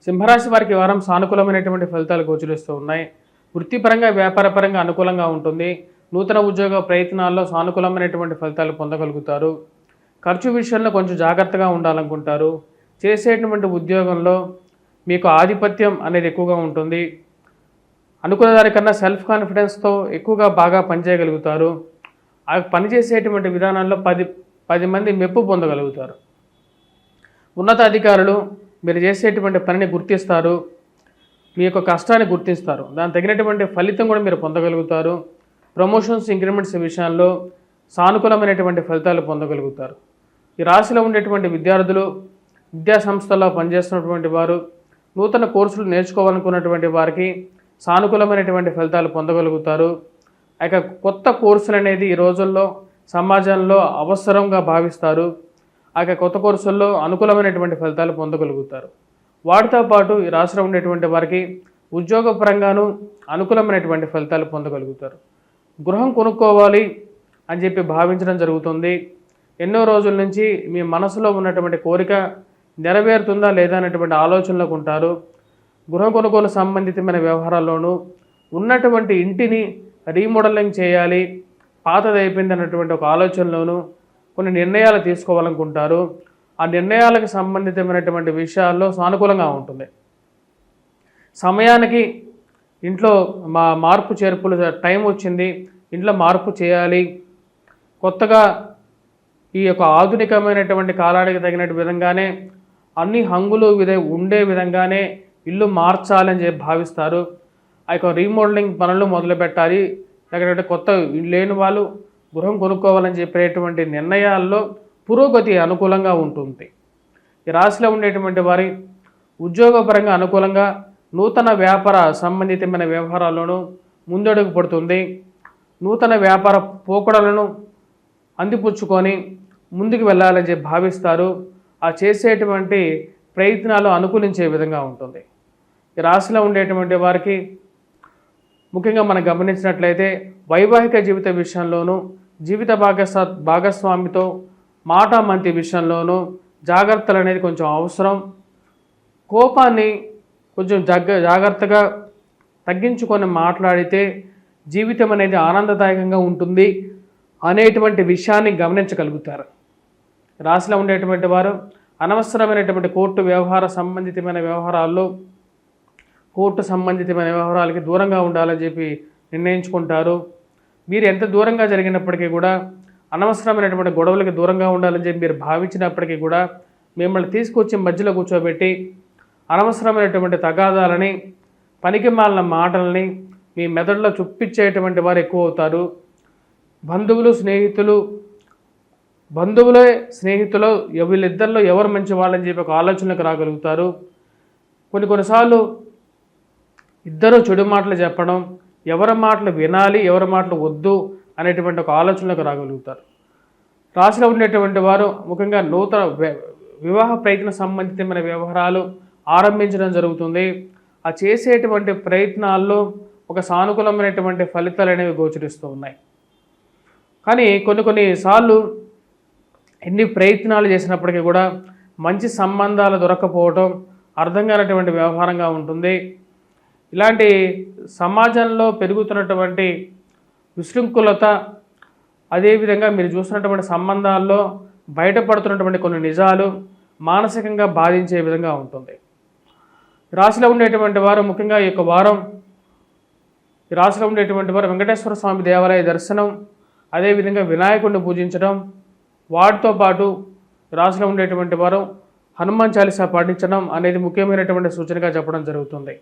సింహరాశి వారికి వారం సానుకూలమైనటువంటి ఫలితాలు గోచరిస్తూ ఉన్నాయి. వృత్తిపరంగా, వ్యాపారపరంగా అనుకూలంగా ఉంటుంది. నూతన ఉద్యోగ ప్రయత్నాల్లో సానుకూలమైనటువంటి ఫలితాలు పొందగలుగుతారు. ఖర్చు విషయంలో కొంచెం జాగ్రత్తగా ఉండాలనుకుంటారు. చేసేటువంటి ఉద్యోగంలో మీకు ఆధిపత్యం అనేది ఎక్కువగా ఉంటుంది. అనుకున్న దానికన్నా సెల్ఫ్ కాన్ఫిడెన్స్తో ఎక్కువగా బాగా పనిచేయగలుగుతారు. ఆ పనిచేసేటువంటి విధానంలో 10 మంది మెప్పు పొందగలుగుతారు. ఉన్నత అధికారులు మీరు చేసేటువంటి పనిని గుర్తిస్తారు, మీ యొక్క కష్టాన్ని గుర్తిస్తారు. దానికి తగినటువంటి ఫలితం కూడా మీరు పొందగలుగుతారు. ప్రమోషన్స్, ఇంక్రిమెంట్స్ విషయాల్లో సానుకూలమైనటువంటి ఫలితాలు పొందగలుగుతారు. ఈ రాశిలో ఉండేటువంటి విద్యార్థులు, విద్యా సంస్థల్లో పనిచేస్తున్నటువంటి వారు, నూతన కోర్సులు నేర్చుకోవాలనుకున్నటువంటి వారికి సానుకూలమైనటువంటి ఫలితాలు పొందగలుగుతారు. ఇక కొత్త కోర్సులు అనేది ఈ రోజుల్లో సమాజంలో అవసరంగా భావిస్తారు. కొత్త కోర్సుల్లో అనుకూలమైనటువంటి ఫలితాలు పొందగలుగుతారు. వాటితో పాటు ఈ రాశిలో ఉండేటువంటి వారికి ఉద్యోగపరంగాను అనుకూలమైనటువంటి ఫలితాలు పొందగలుగుతారు. గృహం కొనుక్కోవాలి అని చెప్పి భావించడం జరుగుతుంది. ఎన్నో రోజుల నుంచి మీ మనసులో ఉన్నటువంటి కోరిక నెరవేరుతుందా లేదా అనేటువంటి ఆలోచనలకు ఉంటారు. గృహ కొనుగోలు సంబంధితమైన వ్యవహారాల్లోనూ, ఉన్నటువంటి ఇంటిని రీమోడలింగ్ చేయాలి, పాతది అయిపోయింది అన్నటువంటి ఒక ఆలోచనలోనూ కొన్ని నిర్ణయాలు తీసుకోవాలనుకుంటారు. ఆ నిర్ణయాలకు సంబంధితమైనటువంటి విషయాల్లో సానుకూలంగా ఉంటుంది. సమయానికి ఇంట్లో మార్పు చేర్పులు టైం వచ్చింది, ఇంట్లో మార్పు చేయాలి, కొత్తగా ఈ యొక్క ఆధునికమైనటువంటి కాలానికి తగినట్టు విధంగానే అన్ని హంగులు ఉండే విధంగానే ఇల్లు మార్చాలని చెప్పి భావిస్తారు. ఆ యొక్క రీమోడలింగ్ పనులు మొదలు పెట్టాలి, లేకపోతే కొత్త లేని వాళ్ళు గృహం కొనుక్కోవాలని చెప్పేటువంటి నిర్ణయాల్లో పురోగతి అనుకూలంగా ఉంటుంది. ఈ రాశిలో ఉండేటువంటి వారి ఉద్యోగపరంగా అనుకూలంగా, నూతన వ్యాపార సంబంధితమైన వ్యవహారాల్లోనూ ముందడుగు పడుతుంది. నూతన వ్యాపార పోకడలను అందిపుచ్చుకొని ముందుకు వెళ్ళాలని చెప్పి భావిస్తారు. ఆ చేసేటువంటి ప్రయత్నాలు అనుకూలించే విధంగా ఉంటుంది. ఈ రాశిలో ఉండేటువంటి వారికి ముఖ్యంగా మనం గమనించినట్లయితే వైవాహిక జీవిత విషయంలోనూ, జీవిత భాగస్వామితో మాటామంతి విషయంలోనూ జాగ్రత్తలు అనేది కొంచెం అవసరం. కోపాన్ని కొంచెం జాగ్రత్తగా తగ్గించుకొని మాట్లాడితే జీవితం అనేది ఆనందదాయకంగా ఉంటుంది అనేటువంటి విషయాన్ని గమనించగలుగుతారు. రాశిలో ఉండేటువంటి వారు అనవసరమైనటువంటి కోర్టు వ్యవహార సంబంధితమైన వ్యవహారాల్లో, కోర్టు సంబంధితమైన వ్యవహారాలకి దూరంగా ఉండాలని చెప్పి నిర్ణయించుకుంటారు. మీరు ఎంత దూరంగా జరిగినప్పటికీ కూడా, అనవసరమైనటువంటి గొడవలకి దూరంగా ఉండాలని చెప్పి మీరు భావించినప్పటికీ కూడా, మిమ్మల్ని తీసుకొచ్చి మధ్యలో కూర్చోబెట్టి అనవసరమైనటువంటి తగాదాలని, పనికిమాలిన మాటలని మీ మెదడులో చూపించేటువంటి వారు ఎక్కువ అవుతారు. బంధువులే స్నేహితులు వీళ్ళిద్దరిలో ఎవరు మంచి వాళ్ళని చెప్పి ఒక ఆలోచనకు రాగలుగుతారు. కొన్నిసార్లు ఇద్దరు చెడు మాటలు చెప్పడం, ఎవరి మాటలు వినాలి, ఎవరి మాటలు వద్దు అనేటువంటి ఒక ఆలోచనలకు రాగలుగుతారు. రాశిలో ఉండేటువంటి వారు ముఖ్యంగా నూతన వివాహ ప్రయత్న సంబంధితమైన వ్యవహారాలు ఆరంభించడం జరుగుతుంది. ఆ చేసేటువంటి ప్రయత్నాల్లో ఒక సానుకూలమైనటువంటి ఫలితాలు అనేవి గోచరిస్తూ ఉన్నాయి. కానీ కొన్నిసార్లు ఎన్ని ప్రయత్నాలు చేసినప్పటికీ కూడా మంచి సంబంధాలు దొరకపోవడం అర్థం కానటువంటి వ్యవహారంగా ఉంటుంది. ఇలాంటి సమాజంలో పెరుగుతున్నటువంటి విశృంఖలత, అదేవిధంగా మీరు చూస్తున్నటువంటి సంబంధాల్లో బయటపడుతున్నటువంటి కొన్ని నిజాలు మానసికంగా బాధించే విధంగా ఉంటుంది. రాశిలో ఉండేటువంటి వారు ముఖ్యంగా ఈ యొక్క వారం రాశిలో ఉండేటువంటి వారు వెంకటేశ్వర స్వామి దేవాలయ దర్శనం, అదేవిధంగా వినాయకుడిని పూజించడం, వాటితో పాటు రాశిలో ఉండేటువంటి వారు హనుమాన్ చాలీసా పాటించడం అనేది ముఖ్యమైనటువంటి సూచనగా చెప్పడం జరుగుతుంది.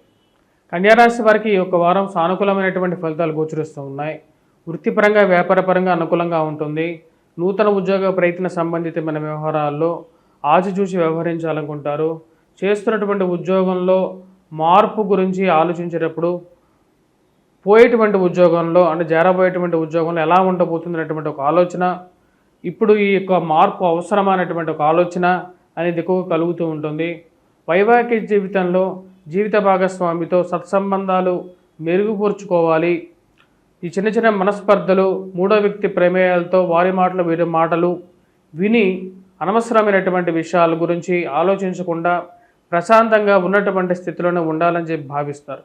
కన్యారాశి వారికి ఈ యొక్క వారం సానుకూలమైనటువంటి ఫలితాలు గోచరిస్తూ ఉన్నాయి. వృత్తిపరంగా, వ్యాపారపరంగా అనుకూలంగా ఉంటుంది. నూతన ఉద్యోగ ప్రయత్న సంబంధితమైన వ్యవహారాల్లో ఆచిచూచి వ్యవహరించాలనుకుంటారు. చేస్తున్నటువంటి ఉద్యోగంలో మార్పు గురించి ఆలోచించేటప్పుడు పోయేటువంటి ఉద్యోగంలో అంటే చేరబోయేటువంటి ఉద్యోగంలో ఎలా ఉండబోతుంది అనేటువంటి ఒక ఆలోచన, ఇప్పుడు ఈ యొక్క మార్పు అవసరమైనటువంటి ఒక ఆలోచన అనేది ఎక్కువగా కలుగుతూ ఉంటుంది. వైవాహిక జీవితంలో జీవిత భాగస్వామితో సత్సంబంధాలు మెరుగుపరుచుకోవాలి. ఈ చిన్న చిన్న మనస్పర్ధలు, మూడో వ్యక్తి ప్రమేయాలతో వారి మాటలు వీరి మాటలు విని అనవసరమైనటువంటి విషయాల గురించి ఆలోచించకుండా ప్రశాంతంగా ఉన్నటువంటి స్థితిలోనే ఉండాలని చెప్పి భావిస్తారు.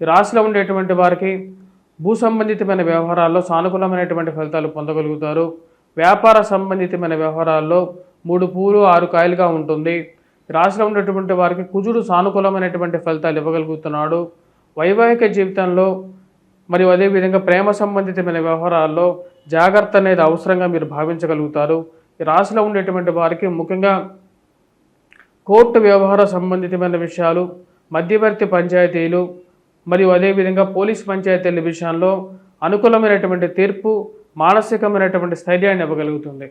ఈ రాశిలో ఉండేటువంటి వారికి భూ సంబంధితమైన వ్యవహారాల్లో సానుకూలమైనటువంటి ఫలితాలు పొందగలుగుతారు. వ్యాపార సంబంధితమైన వ్యవహారాల్లో 3 పూలు 6 కాయలుగా ఉంటుంది. రాశిలో ఉన్నటువంటి వారికి కుజుడు సానుకూలమైనటువంటి ఫలితాలు ఇవ్వగలుగుతున్నాడు. వైవాహిక జీవితంలో మరియు అదేవిధంగా ప్రేమ సంబంధితమైన వ్యవహారాల్లో జాగ్రత్త అనేది అవసరంగా మీరు భావించగలుగుతారు. ఈ రాశిలో ఉండేటువంటి వారికి ముఖ్యంగా కోర్టు వ్యవహార సంబంధితమైన విషయాలు, మధ్యవర్తి పంచాయతీలు మరియు అదేవిధంగా పోలీస్ పంచాయతీల విషయంలో అనుకూలమైనటువంటి తీర్పు, మానసికమైనటువంటి స్థైర్యాన్ని ఇవ్వగలుగుతుంది.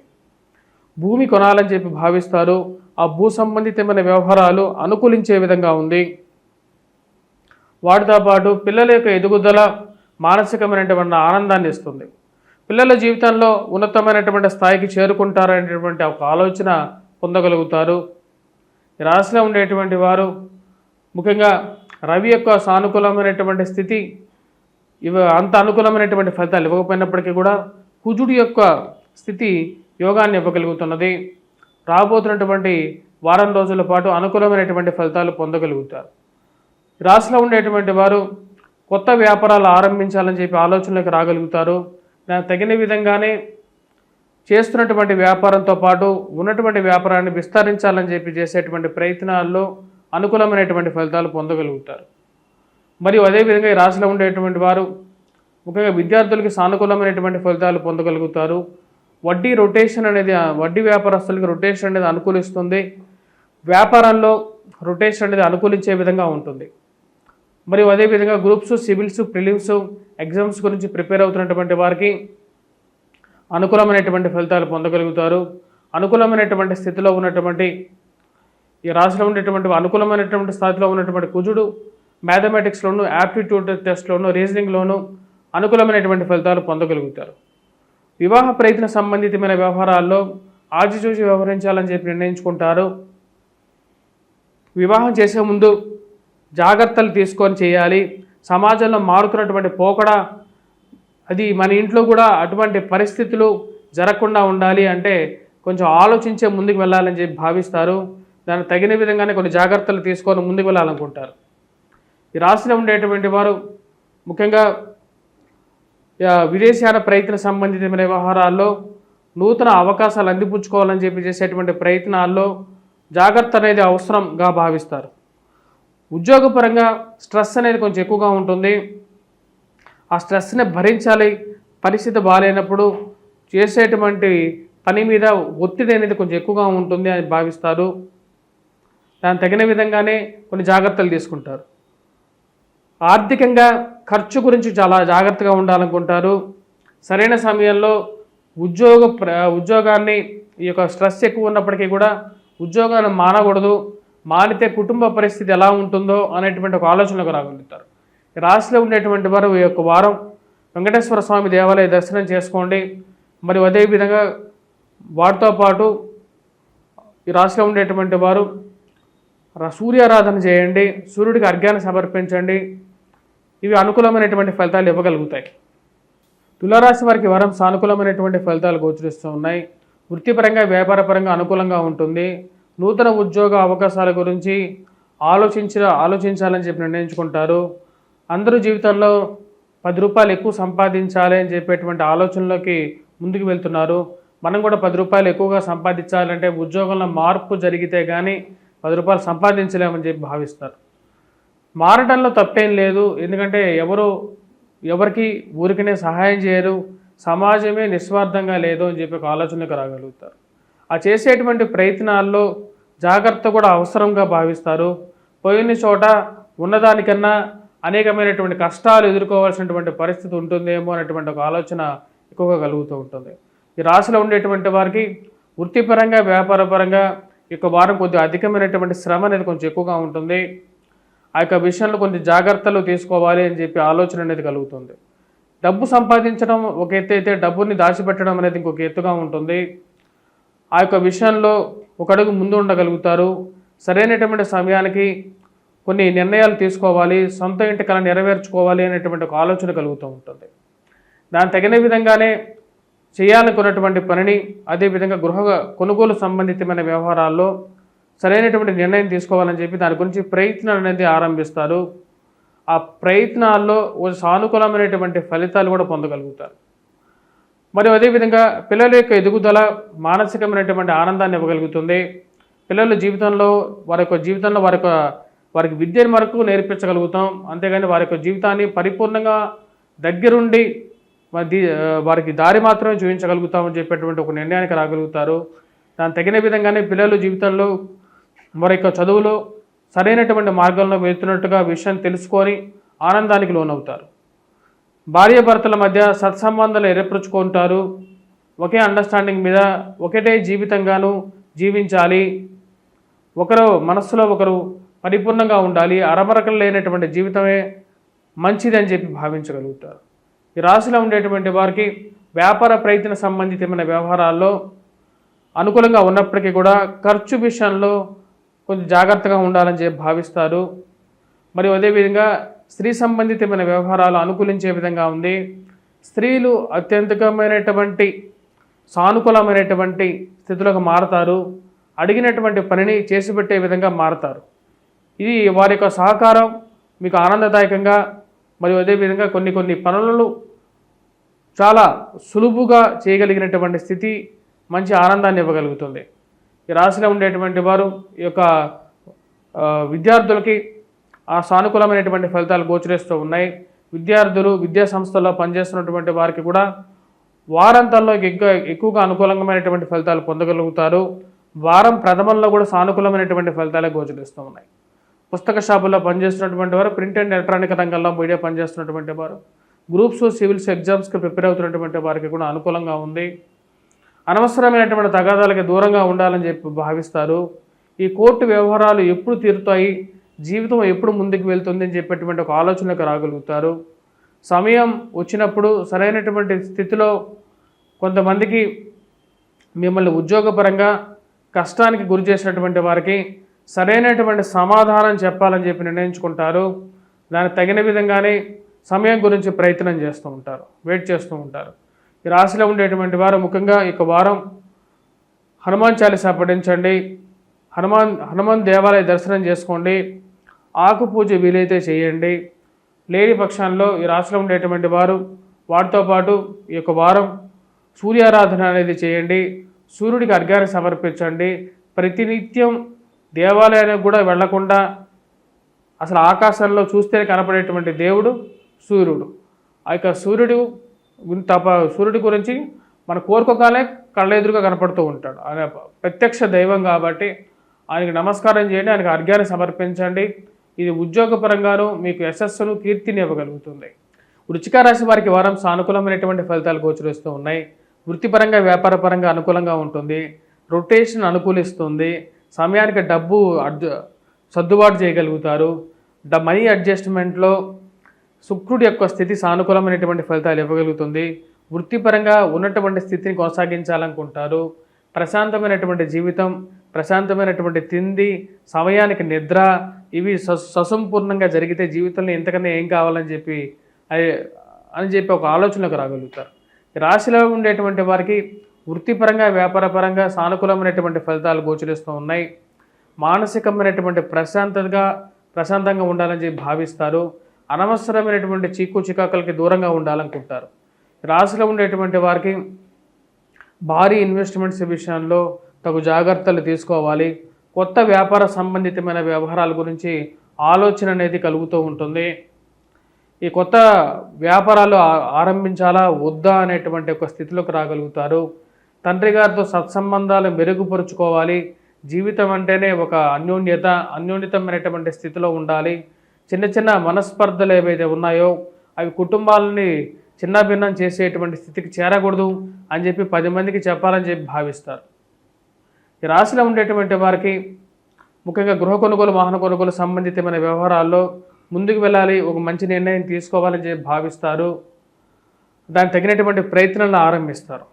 భూమి కొనాలని చెప్పి భావిస్తారు. ఆ భూ సంబంధితమైన వ్యవహారాలు అనుకూలించే విధంగా ఉంది. వాటితో పాటు పిల్లల యొక్క ఎదుగుదల మానసికమైనటువంటి ఆనందాన్ని ఇస్తుంది. పిల్లల జీవితంలో ఉన్నతమైనటువంటి స్థాయికి చేరుకుంటారనేటువంటి ఒక ఆలోచన పొందగలుగుతారు. ఈ రాశిలో ఉండేటువంటి వారు ముఖ్యంగా రవి యొక్క సానుకూలమైనటువంటి స్థితి అంత అనుకూలమైనటువంటి ఫలితాలు ఇవ్వకపోయినప్పటికీ కూడా కుజుడి యొక్క స్థితి యోగాన్ని ఇవ్వగలుగుతున్నది. రాబోతున్నటువంటి వారం రోజుల పాటు అనుకూలమైనటువంటి ఫలితాలు పొందగలుగుతారు. రాశిలో ఉండేటువంటి వారు కొత్త వ్యాపారాలు ఆరంభించాలని చెప్పి ఆలోచనలకు రాగలుగుతారు. దానికి తగిన విధంగానే చేస్తున్నటువంటి వ్యాపారంతో పాటు ఉన్నటువంటి వ్యాపారాన్ని విస్తరించాలని చెప్పి చేసేటువంటి ప్రయత్నాల్లో అనుకూలమైనటువంటి ఫలితాలు పొందగలుగుతారు. మరియు అదేవిధంగా ఈ రాశిలో ఉండేటువంటి వారు ముఖ్యంగా విద్యార్థులకి సానుకూలమైనటువంటి ఫలితాలు పొందగలుగుతారు. వడ్డీ రొటేషన్ అనేది, వడ్డీ వ్యాపారస్తులకి రొటేషన్ అనేది అనుకూలిస్తుంది. వ్యాపారంలో రొటేషన్ అనేది అనుకూలించే విధంగా ఉంటుంది. మరియు అదేవిధంగా గ్రూప్స్, సివిల్స్, ప్రిలిమ్స్ ఎగ్జామ్స్ గురించి ప్రిపేర్ అవుతున్నటువంటి వారికి అనుకూలమైనటువంటి ఫలితాలు పొందగలుగుతారు. అనుకూలమైనటువంటి స్థితిలో ఉన్నటువంటి ఈ రాశిలో ఉండేటువంటి అనుకూలమైనటువంటి స్థాయిలో ఉన్నటువంటి కుజుడు మ్యాథమెటిక్స్లోను, యాప్టిట్యూడ్ టెస్ట్లోను, రీజనింగ్లోను అనుకూలమైనటువంటి ఫలితాలు పొందగలుగుతారు. వివాహ ప్రయత్న సంబంధితమైన వ్యవహారాల్లో ఆచిచూచి వ్యవహరించాలని చెప్పి నిర్ణయించుకుంటారు. వివాహం చేసే ముందు జాగ్రత్తలు తీసుకొని చేయాలి. సమాజంలో మారుతున్నటువంటి పోకడ అది మన ఇంట్లో కూడా అటువంటి పరిస్థితులు జరగకుండా ఉండాలి అంటే కొంచెం ఆలోచించే ముందుకు వెళ్ళాలని చెప్పి భావిస్తారు. దానికి తగిన విధంగానే కొన్ని జాగ్రత్తలు తీసుకొని ముందుకు వెళ్ళాలనుకుంటారు. ఈ రాశిలో ఉండేటువంటి వారు ముఖ్యంగా విదేశాల ప్రయత్న సంబంధితమైన వ్యవహారాల్లో నూతన అవకాశాలు అందిపుచ్చుకోవాలని చెప్పి చేసేటువంటి ప్రయత్నాల్లో జాగ్రత్త అనేది అవసరంగా భావిస్తారు. ఉద్యోగపరంగా స్ట్రెస్ అనేది కొంచెం ఎక్కువగా ఉంటుంది. ఆ స్ట్రెస్ని భరించాలి. పరిస్థితి బాగాలేనప్పుడు చేసేటువంటి పని మీద ఒత్తిడి అనేది కొంచెం ఎక్కువగా ఉంటుంది అని భావిస్తారు. దానికి తగిన విధంగానే కొన్ని జాగ్రత్తలు తీసుకుంటారు. ఆర్థికంగా ఖర్చు గురించి చాలా జాగ్రత్తగా ఉండాలనుకుంటారు. సరైన సమయంలో ఉద్యోగాన్ని ఈ యొక్క స్ట్రెస్ ఎక్కువ ఉన్నప్పటికీ కూడా ఉద్యోగాన్ని మానకూడదు. మానితే కుటుంబ పరిస్థితి ఎలా ఉంటుందో అనేటువంటి ఒక ఆలోచనకు రాగలుగుతారు. రాశిలో ఉండేటువంటి వారు ఈ యొక్క వారం వెంకటేశ్వర స్వామి దేవాలయ దర్శనం చేసుకోండి. మరియు అదేవిధంగా వాటితో పాటు ఈ రాశిలో ఉండేటువంటి వారు సూర్యారాధన చేయండి. సూర్యుడికి అర్ఘ్యాన్ని సమర్పించండి. ఇవి అనుకూలమైనటువంటి ఫలితాలు ఇవ్వగలుగుతాయి. తులారాశి వారికి వారం సానుకూలమైనటువంటి ఫలితాలు గోచరిస్తూ ఉన్నాయి. వృత్తిపరంగా, వ్యాపారపరంగా అనుకూలంగా ఉంటుంది. నూతన ఉద్యోగ అవకాశాల గురించి ఆలోచించాలని చెప్పి నిర్ణయించుకుంటారు. అందరూ జీవితంలో 10 రూపాయలు ఎక్కువ సంపాదించాలి అని చెప్పేటువంటి ఆలోచనలోకి ముందుకు వెళ్తున్నారు. మనం కూడా 10 రూపాయలు ఎక్కువగా సంపాదించాలంటే ఉద్యోగంలో మార్పు జరిగితే కానీ 10 రూపాయలు సంపాదించలేమని చెప్పి భావిస్తారు. మారడంలో తప్పేం లేదు. ఎందుకంటే ఎవరికి ఊరికనే సహాయం చేయరు. సమాజమే నిస్వార్థంగా లేదు అని చెప్పి ఒక ఆలోచనకు రాగలుగుతారు. ఆ చేసేటువంటి ప్రయత్నాల్లో జాగ్రత్త కూడా అవసరంగా భావిస్తారు. పోయిన చోట ఉన్నదానికన్నా అనేకమైనటువంటి కష్టాలు ఎదుర్కోవాల్సినటువంటి పరిస్థితి ఉంటుందేమో అనేటువంటి ఒక ఆలోచన ఎక్కువగా కలుగుతూ ఉంటుంది. ఈ రాశిలో ఉండేటువంటి వారికి వృత్తిపరంగా వ్యాపారపరంగా ఈ యొక్క వారం కొద్దిగా అధికమైనటువంటి శ్రమ అనేది కొంచెం ఎక్కువగా ఉంటుంది. ఆ యొక్క విషయంలో కొంచెం జాగ్రత్తలు తీసుకోవాలి అని చెప్పి ఆలోచన అనేది కలుగుతుంది. డబ్బు సంపాదించడం ఒక ఎత్తు అయితే డబ్బుని దాచిపెట్టడం అనేది ఇంకొక ఎత్తుగా ఉంటుంది. ఆ యొక్క విషయంలో ఒక అడుగు ముందు ఉండగలుగుతారు. సరైనటువంటి సమయానికి కొన్ని నిర్ణయాలు తీసుకోవాలి, సొంత ఇంటి కల నెరవేర్చుకోవాలి అనేటువంటి ఒక ఆలోచన కలుగుతూ ఉంటుంది. దాని తగిన విధంగానే చేయాలనుకున్నటువంటి పనిని, అదేవిధంగా గృహ కొనుగోలు సంబంధితమైన వ్యవహారాల్లో సరైనటువంటి నిర్ణయం తీసుకోవాలని చెప్పి దాని గురించి ప్రయత్నాలు అనేది ఆరంభిస్తారు. ఆ ప్రయత్నాల్లో సానుకూలమైనటువంటి ఫలితాలు కూడా పొందగలుగుతారు. మరియు అదేవిధంగా పిల్లల యొక్క ఎదుగుదల మానసికమైనటువంటి ఆనందాన్ని ఇవ్వగలుగుతుంది. పిల్లల జీవితంలో వారికి విద్యను వరకు నేర్పించగలుగుతాం. అంతేగాని వారి యొక్క జీవితాన్ని పరిపూర్ణంగా దగ్గరుండి వారికి దారి మాత్రమే చూపించగలుగుతామని చెప్పేటువంటి ఒక నిర్ణయానికి రాగలుగుతారు. దాని తగిన విధంగానే పిల్లలు జీవితంలో వారి యొక్క చదువులో సరైనటువంటి మార్గంలో వెళ్తున్నట్టుగా విషయం తెలుసుకొని ఆనందానికి లోనవుతారు. భార్యాభర్తల మధ్య సత్సంబంధాలు ఏర్పరచుకుంటారు. ఒకే అండర్స్టాండింగ్ మీద ఒకటే జీవితంగాను జీవించాలి, ఒకరు మనస్సులో ఒకరు పరిపూర్ణంగా ఉండాలి, అరమరకలు లేనటువంటి జీవితమే మంచిది అని చెప్పి భావించగలుగుతారు. ఈ రాశిలో ఉండేటువంటి వారికి వ్యాపార ప్రయత్న సంబంధితమైన వ్యవహారాల్లో అనుకూలంగా ఉన్నప్పటికీ కూడా ఖర్చు విషయంలో కొంచెం జాగ్రత్తగా ఉండాలని చెప్పి భావిస్తారు. మరియు అదేవిధంగా స్త్రీ సంబంధితమైన వ్యవహారాలు అనుకూలించే విధంగా ఉంది. స్త్రీలు అత్యంతమైనటువంటి సానుకూలమైనటువంటి స్థితిలోకి మారతారు. అడిగినటువంటి పనిని చేసి పెట్టే విధంగా మారతారు. ఇది వారి యొక్క సహకారం మీకు ఆనందదాయకంగా, మరియు అదేవిధంగా కొన్ని పనులను చాలా సులువుగా చేయగలిగినటువంటి స్థితి మంచి ఆనందాన్ని ఇవ్వగలుగుతుంది. ఈ రాశిలో ఉండేటువంటి వారు ఈ యొక్క విద్యార్థులకి ఆ సానుకూలమైనటువంటి ఫలితాలు గోచరిస్తూ ఉన్నాయి. విద్యార్థులు విద్యా సంస్థల్లో పనిచేస్తున్నటువంటి వారికి కూడా వారాంతాల్లో ఎక్కువగా అనుకూలమైనటువంటి ఫలితాలు పొందగలుగుతారు. వారం ప్రథమంలో కూడా సానుకూలమైనటువంటి ఫలితాలే గోచరిస్తూ ఉన్నాయి. పుస్తక షాపుల్లో పనిచేస్తున్నటువంటి వారు, ప్రింట్ అండ్ ఎలక్ట్రానిక్ రంగంలో మీడియా పనిచేస్తున్నటువంటి వారు, గ్రూప్స్ సివిల్స్ ఎగ్జామ్స్కి ప్రిపేర్ అవుతున్నటువంటి వారికి కూడా అనుకూలంగా ఉంది. అనవసరమైనటువంటి తగాదాలకి దూరంగా ఉండాలని చెప్పి భావిస్తారు. ఈ కోర్టు వ్యవహారాలు ఎప్పుడు తీరుతాయి, జీవితం ఎప్పుడు ముందుకు వెళ్తుంది అని చెప్పేటువంటి ఒక ఆలోచనకు రాగలుగుతారు. సమయం వచ్చినప్పుడు సరైనటువంటి స్థితిలో కొంతమందికి మిమ్మల్ని ఉద్యోగపరంగా కష్టానికి గురి చేసినటువంటి వారికి సరైనటువంటి సమాధానం చెప్పాలని చెప్పి నిర్ణయించుకుంటారు. దానికి తగిన విధంగానే సమయం గురించి ప్రయత్నం చేస్తూ ఉంటారు, వెయిట్ చేస్తూ ఉంటారు. ఈ రాశిలో ఉండేటువంటి వారు ముఖ్యంగా ఈ వారం హనుమాన్ చాలీసా పఠించండి, హనుమాన్ దేవాలయ దర్శనం చేసుకోండి, ఆకు పూజ వీలైతే చేయండి. లేని పక్షాల్లో ఈ రాశిలో ఉండేటువంటి వారు వాటితో పాటు ఈ యొక్క వారం సూర్యారాధన అనేది చేయండి, సూర్యుడికి అర్ఘ్యాన్ని సమర్పించండి. ప్రతినిత్యం దేవాలయానికి కూడా వెళ్లకుండా అసలు ఆకాశంలో చూస్తే కనపడేటువంటి దేవుడు సూర్యుడు. ఆ యొక్క సూర్యుడి గురించి మన కోరుకోగానే కళ్ళెదురుగా కనపడుతూ ఉంటాడు. ఆయన ప్రత్యక్ష దైవం కాబట్టి ఆయనకి నమస్కారం చేయండి, ఆయనకు అర్ఘ్యాన్ని సమర్పించండి. ఇది ఉద్యోగపరంగాను మీకు యశస్సును కీర్తిని ఇవ్వగలుగుతుంది. వృశ్చిక రాశి వారికి వారం సానుకూలమైనటువంటి ఫలితాలు గోచరిస్తూ ఉన్నాయి. వృత్తిపరంగా వ్యాపారపరంగా అనుకూలంగా ఉంటుంది. రొటేషన్ అనుకూలిస్తుంది. సమయానికి డబ్బు సర్దుబాటు చేయగలుగుతారు. మనీ అడ్జస్ట్మెంట్లో శుక్రుడి యొక్క స్థితి సానుకూలమైనటువంటి ఫలితాలు ఇవ్వగలుగుతుంది. వృత్తిపరంగా ఉన్నటువంటి స్థితిని కొనసాగించాలనుకుంటారు. ప్రశాంతమైనటువంటి జీవితం, ప్రశాంతమైనటువంటి తిండి, సమయానికి నిద్ర, ఇవి ససంపూర్ణంగా జరిగితే జీవితంలో ఇంతకన్నా ఏం కావాలని చెప్పి ఒక ఆలోచనకు రాగలుగుతారు. రాశిలో ఉండేటువంటి వారికి వృత్తిపరంగా వ్యాపారపరంగా సానుకూలమైనటువంటి ఫలితాలు గోచరిస్తూ ఉన్నాయి. మానసికమైనటువంటి ప్రశాంతంగా ఉండాలని చెప్పి భావిస్తారు. అనవసరమైనటువంటి చికాకులకి దూరంగా ఉండాలనుకుంటారు. రాశిలో ఉండేటువంటి వారికి భారీ ఇన్వెస్ట్మెంట్స్ విషయంలో తగు జాగ్రత్తలు తీసుకోవాలి. కొత్త వ్యాపార సంబంధితమైన వ్యవహారాల గురించి ఆలోచన అనేది కలుగుతూ ఉంటుంది. ఈ కొత్త వ్యాపారాలు ఆరంభించాలా వద్దా అనేటువంటి ఒక స్థితిలోకి రాగలుగుతారు. తండ్రి గారితో సత్సంబంధాలు మెరుగుపరుచుకోవాలి. జీవితం అంటేనే ఒక అన్యోన్యతమైనటువంటి స్థితిలో ఉండాలి. చిన్న చిన్న మనస్పర్ధలు ఏవైతే ఉన్నాయో అవి కుటుంబాలని చిన్నాభిన్నం చేసేటువంటి స్థితికి చేరకూడదు అని చెప్పి 10 మందికి చెప్పాలని చెప్పి భావిస్తారు. ఈ రాశిలో ఉండేటువంటి వారికి ముఖ్యంగా గృహ కొనుగోలు, వాహన కొనుగోలు సంబంధితమైన వ్యవహారాల్లో ముందుకు వెళ్ళాలి, ఒక మంచి నిర్ణయం తీసుకోవాలని చెప్పి భావిస్తారు. దానికి తగినటువంటి ప్రయత్నాలను ఆరంభిస్తారు.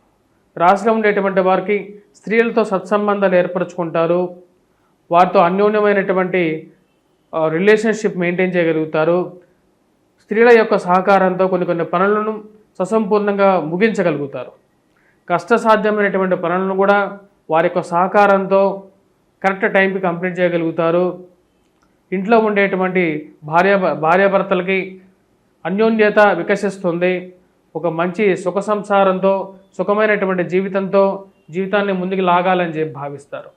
రాశిలో ఉండేటువంటి వారికి స్త్రీలతో సత్సంబంధాలు ఏర్పరచుకుంటారు. వారితో అన్యోన్యమైనటువంటి రిలేషన్షిప్ మెయింటైన్ చేయగలుగుతారు. స్త్రీల యొక్క సహకారంతో కొన్ని పనులను ససంపూర్ణంగా ముగించగలుగుతారు. కష్టసాధ్యమైనటువంటి పనులను కూడా వారి యొక్క సహకారంతో కరెక్ట్ టైంకి కంప్లీట్ చేయగలుగుతారు. ఇంట్లో ఉండేటువంటి భార్యాభర్తలకి అన్యోన్యత వికసిస్తుంది. ఒక మంచి సుఖ సంసారంతో, సుఖమైనటువంటి జీవితాన్ని ముందుకు లాగాలని చెప్పి భావిస్తారు.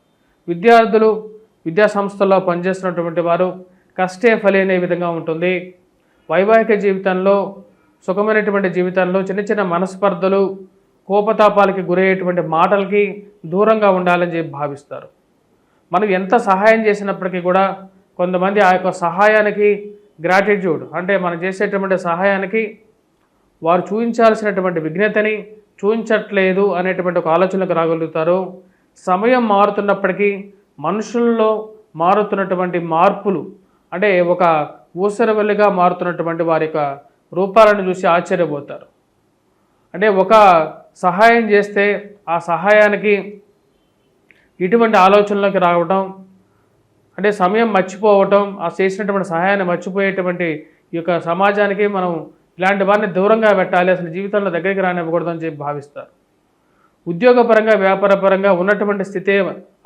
విద్యార్థులు విద్యా సంస్థల్లో పనిచేస్తున్నటువంటి వారు కష్టే ఫలి అనే విధంగా ఉంటుంది. వైవాహిక జీవితంలో, సుఖమైనటువంటి జీవితంలో చిన్న మనస్పర్ధలు, కోపతాపాలకి గురయ్యేటువంటి మాటలకి దూరంగా ఉండాలని చెప్పి భావిస్తారు. మనం ఎంత సహాయం చేసినప్పటికీ కూడా కొంతమంది ఆ యొక్క సహాయానికి గ్రాటిట్యూడ్ అంటే మనం చేసేటువంటి సహాయానికి వారు చూపించాల్సినటువంటి విఘ్నతని చూపించట్లేదు అనేటువంటి ఒక ఆలోచనకు రాగలుగుతారు. సమయం మారుతున్నప్పటికీ మనుషుల్లో మారుతున్నటువంటి మార్పులు అంటే ఒక ఊసరవెల్లిగా మారుతున్నటువంటి వారి యొక్క రూపాలను చూసి ఆశ్చర్యపోతారు. అంటే ఒక సహాయం చేస్తే ఆ సహాయానికి ఇటువంటి ఆలోచనలోకి రావడం, అంటే సమయం మర్చిపోవటం, ఆ చేసినటువంటి సహాయాన్ని మర్చిపోయేటువంటి ఈ యొక్క సమాజానికి మనం ఇలాంటి వారిని దూరంగా పెట్టాలి, అసలు జీవితంలో దగ్గరికి రానివ్వకూడదు అని చెప్పి భావిస్తారు. ఉద్యోగపరంగా, వ్యాపారపరంగా ఉన్నటువంటి స్థితి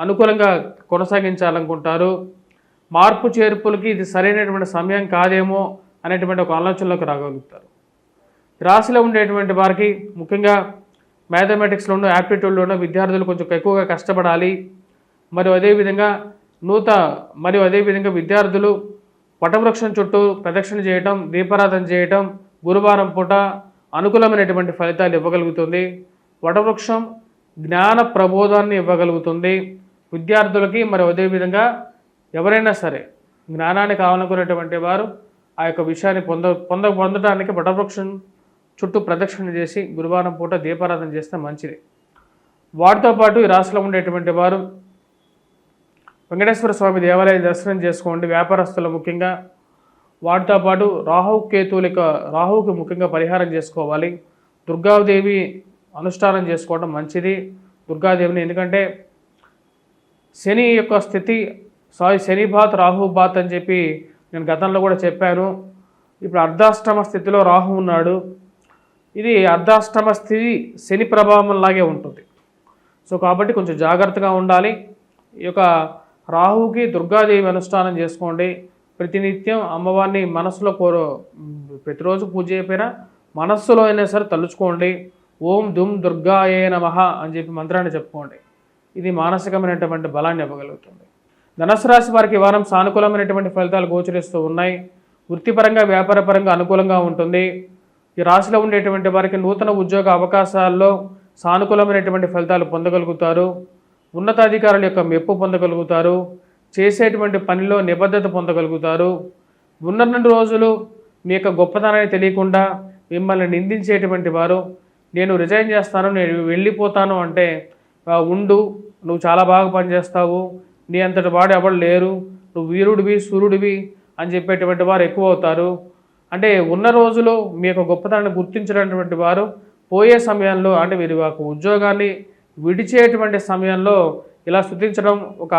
అనుకూలంగా కొనసాగించాలనుకుంటారు. మార్పు చేర్పులకి ఇది సరైనటువంటి సమయం కాదేమో అనేటువంటి ఒక ఆలోచనలోకి రాగలుగుతారు. రాశిలో ఉండేటువంటి వారికి ముఖ్యంగా మ్యాథమెటిక్స్లోనూ, యాప్టిట్యూడ్లోనూ విద్యార్థులు కొంచెం ఎక్కువగా కష్టపడాలి. మరియు అదేవిధంగా విద్యార్థులు వటవృక్షం చుట్టూ ప్రదక్షిణ చేయటం, దీపారాధన చేయటం గురువారం పూట అనుకూలమైనటువంటి ఫలితాలు ఇవ్వగలుగుతుంది. వటవృక్షం జ్ఞాన ప్రబోధాన్ని ఇవ్వగలుగుతుంది విద్యార్థులకి. మరి అదేవిధంగా ఎవరైనా సరే జ్ఞానాన్ని కావాలనుకునేటువంటి వారు ఆ యొక్క విషయాన్ని పొందడానికి వటవృక్షం చుట్టూ ప్రదక్షిణ చేసి గురువారం పూట దీపారాధన చేస్తే మంచిది. వాటితో పాటు ఈ రాశిలో ఉండేటువంటి వారు వెంకటేశ్వర స్వామి దేవాలయం దర్శనం చేసుకోండి. వ్యాపారస్తులు ముఖ్యంగా వాటితో పాటు రాహువుకి ముఖ్యంగా పరిహారం చేసుకోవాలి. దుర్గాదేవి అనుష్ఠానం చేసుకోవడం మంచిది. దుర్గాదేవిని ఎందుకంటే శని యొక్క స్థితి శని బాత్ రాహు బాత్ అని చెప్పి నేను గతంలో కూడా చెప్పాను. ఇప్పుడు అర్ధాష్టమ స్థితిలో రాహు ఉన్నాడు. ఇది అర్ధాష్టమ స్థితి శని ప్రభావంలాగే ఉంటుంది. సో కాబట్టి కొంచెం జాగ్రత్తగా ఉండాలి. ఈ యొక్క రాహుకి దుర్గాదేవి అనుష్ఠానం చేసుకోండి. ప్రతినిత్యం అమ్మవారిని మనసులో ప్రతిరోజు పూజ చేయకపోయినా మనస్సులో అయినా సరే తలుచుకోండి. ఓం దుమ్ దుర్గాయే నమః అని చెప్పి మంత్రాన్ని చెప్పుకోండి. ఇది మానసికమైనటువంటి బలాన్ని ఇవ్వగలుగుతుంది. ధనుసు రాశి వారికి ఈ వారం సానుకూలమైనటువంటి ఫలితాలు గోచరిస్తూ ఉన్నాయి. వృత్తిపరంగా, వ్యాపారపరంగా అనుకూలంగా ఉంటుంది. ఈ రాశిలో ఉండేటువంటి వారికి నూతన ఉద్యోగ అవకాశాల్లో సానుకూలమైనటువంటి ఫలితాలు పొందగలుగుతారు. ఉన్నతాధికారుల యొక్క మెప్పు పొందగలుగుతారు. చేసేటువంటి పనిలో నిబద్ధత పొందగలుగుతారు. ఉన్న రోజులు మీ యొక్క గొప్పతనాన్ని తెలియకుండా మిమ్మల్ని నిందించేటువంటి వారు నేను రిజైన్ చేస్తాను, నేను వెళ్ళిపోతాను అంటే నువ్వు చాలా బాగా పనిచేస్తావు, నీ అంతటి వాడు ఎవరు లేరు, నువ్వు వీరుడివి సూర్యుడివి అని చెప్పేటువంటి వారు ఎక్కువ అవుతారు. అంటే ఉన్న రోజులో మీ యొక్క గొప్పతనాన్ని గుర్తించినటువంటి వారు పోయే సమయంలో అంటే వీరి యొక్క ఉద్యోగాన్ని విడిచేటువంటి సమయంలో ఇలా స్తుతించడం ఒక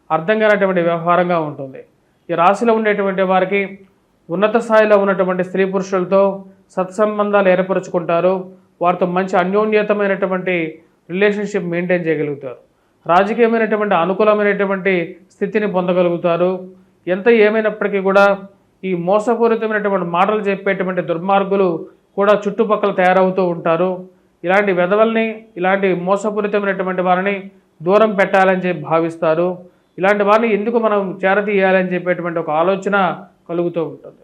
అర్థం కానటువంటి వ్యవహారంగా ఉంటుంది. ఈ రాశిలో ఉండేటువంటి వారికి ఉన్నత స్థాయిలో ఉన్నటువంటి స్త్రీ పురుషులతో సత్సంబంధాలు ఏర్పరచుకుంటారు. వారితో మంచి అన్యోన్యతమైనటువంటి రిలేషన్షిప్ మెయింటైన్ చేయగలుగుతారు. రాజకీయమైనటువంటి అనుకూలమైనటువంటి స్థితిని పొందగలుగుతారు. ఎంత ఏమైనప్పటికీ కూడా ఈ మోసపూరితమైనటువంటి మాటలు చెప్పేటువంటి దుర్మార్గులు కూడా చుట్టుపక్కల తయారవుతూ ఉంటారు. ఇలాంటి వెధవల్ని, ఇలాంటి మోసపూరితమైనటువంటి వారిని దూరం పెట్టాలని చెప్పి భావిస్తారు. ఇలాంటి వారిని ఎందుకు మనం చేరతీయాలని చెప్పేటువంటి ఒక ఆలోచన కలుగుతూ ఉంటుంది.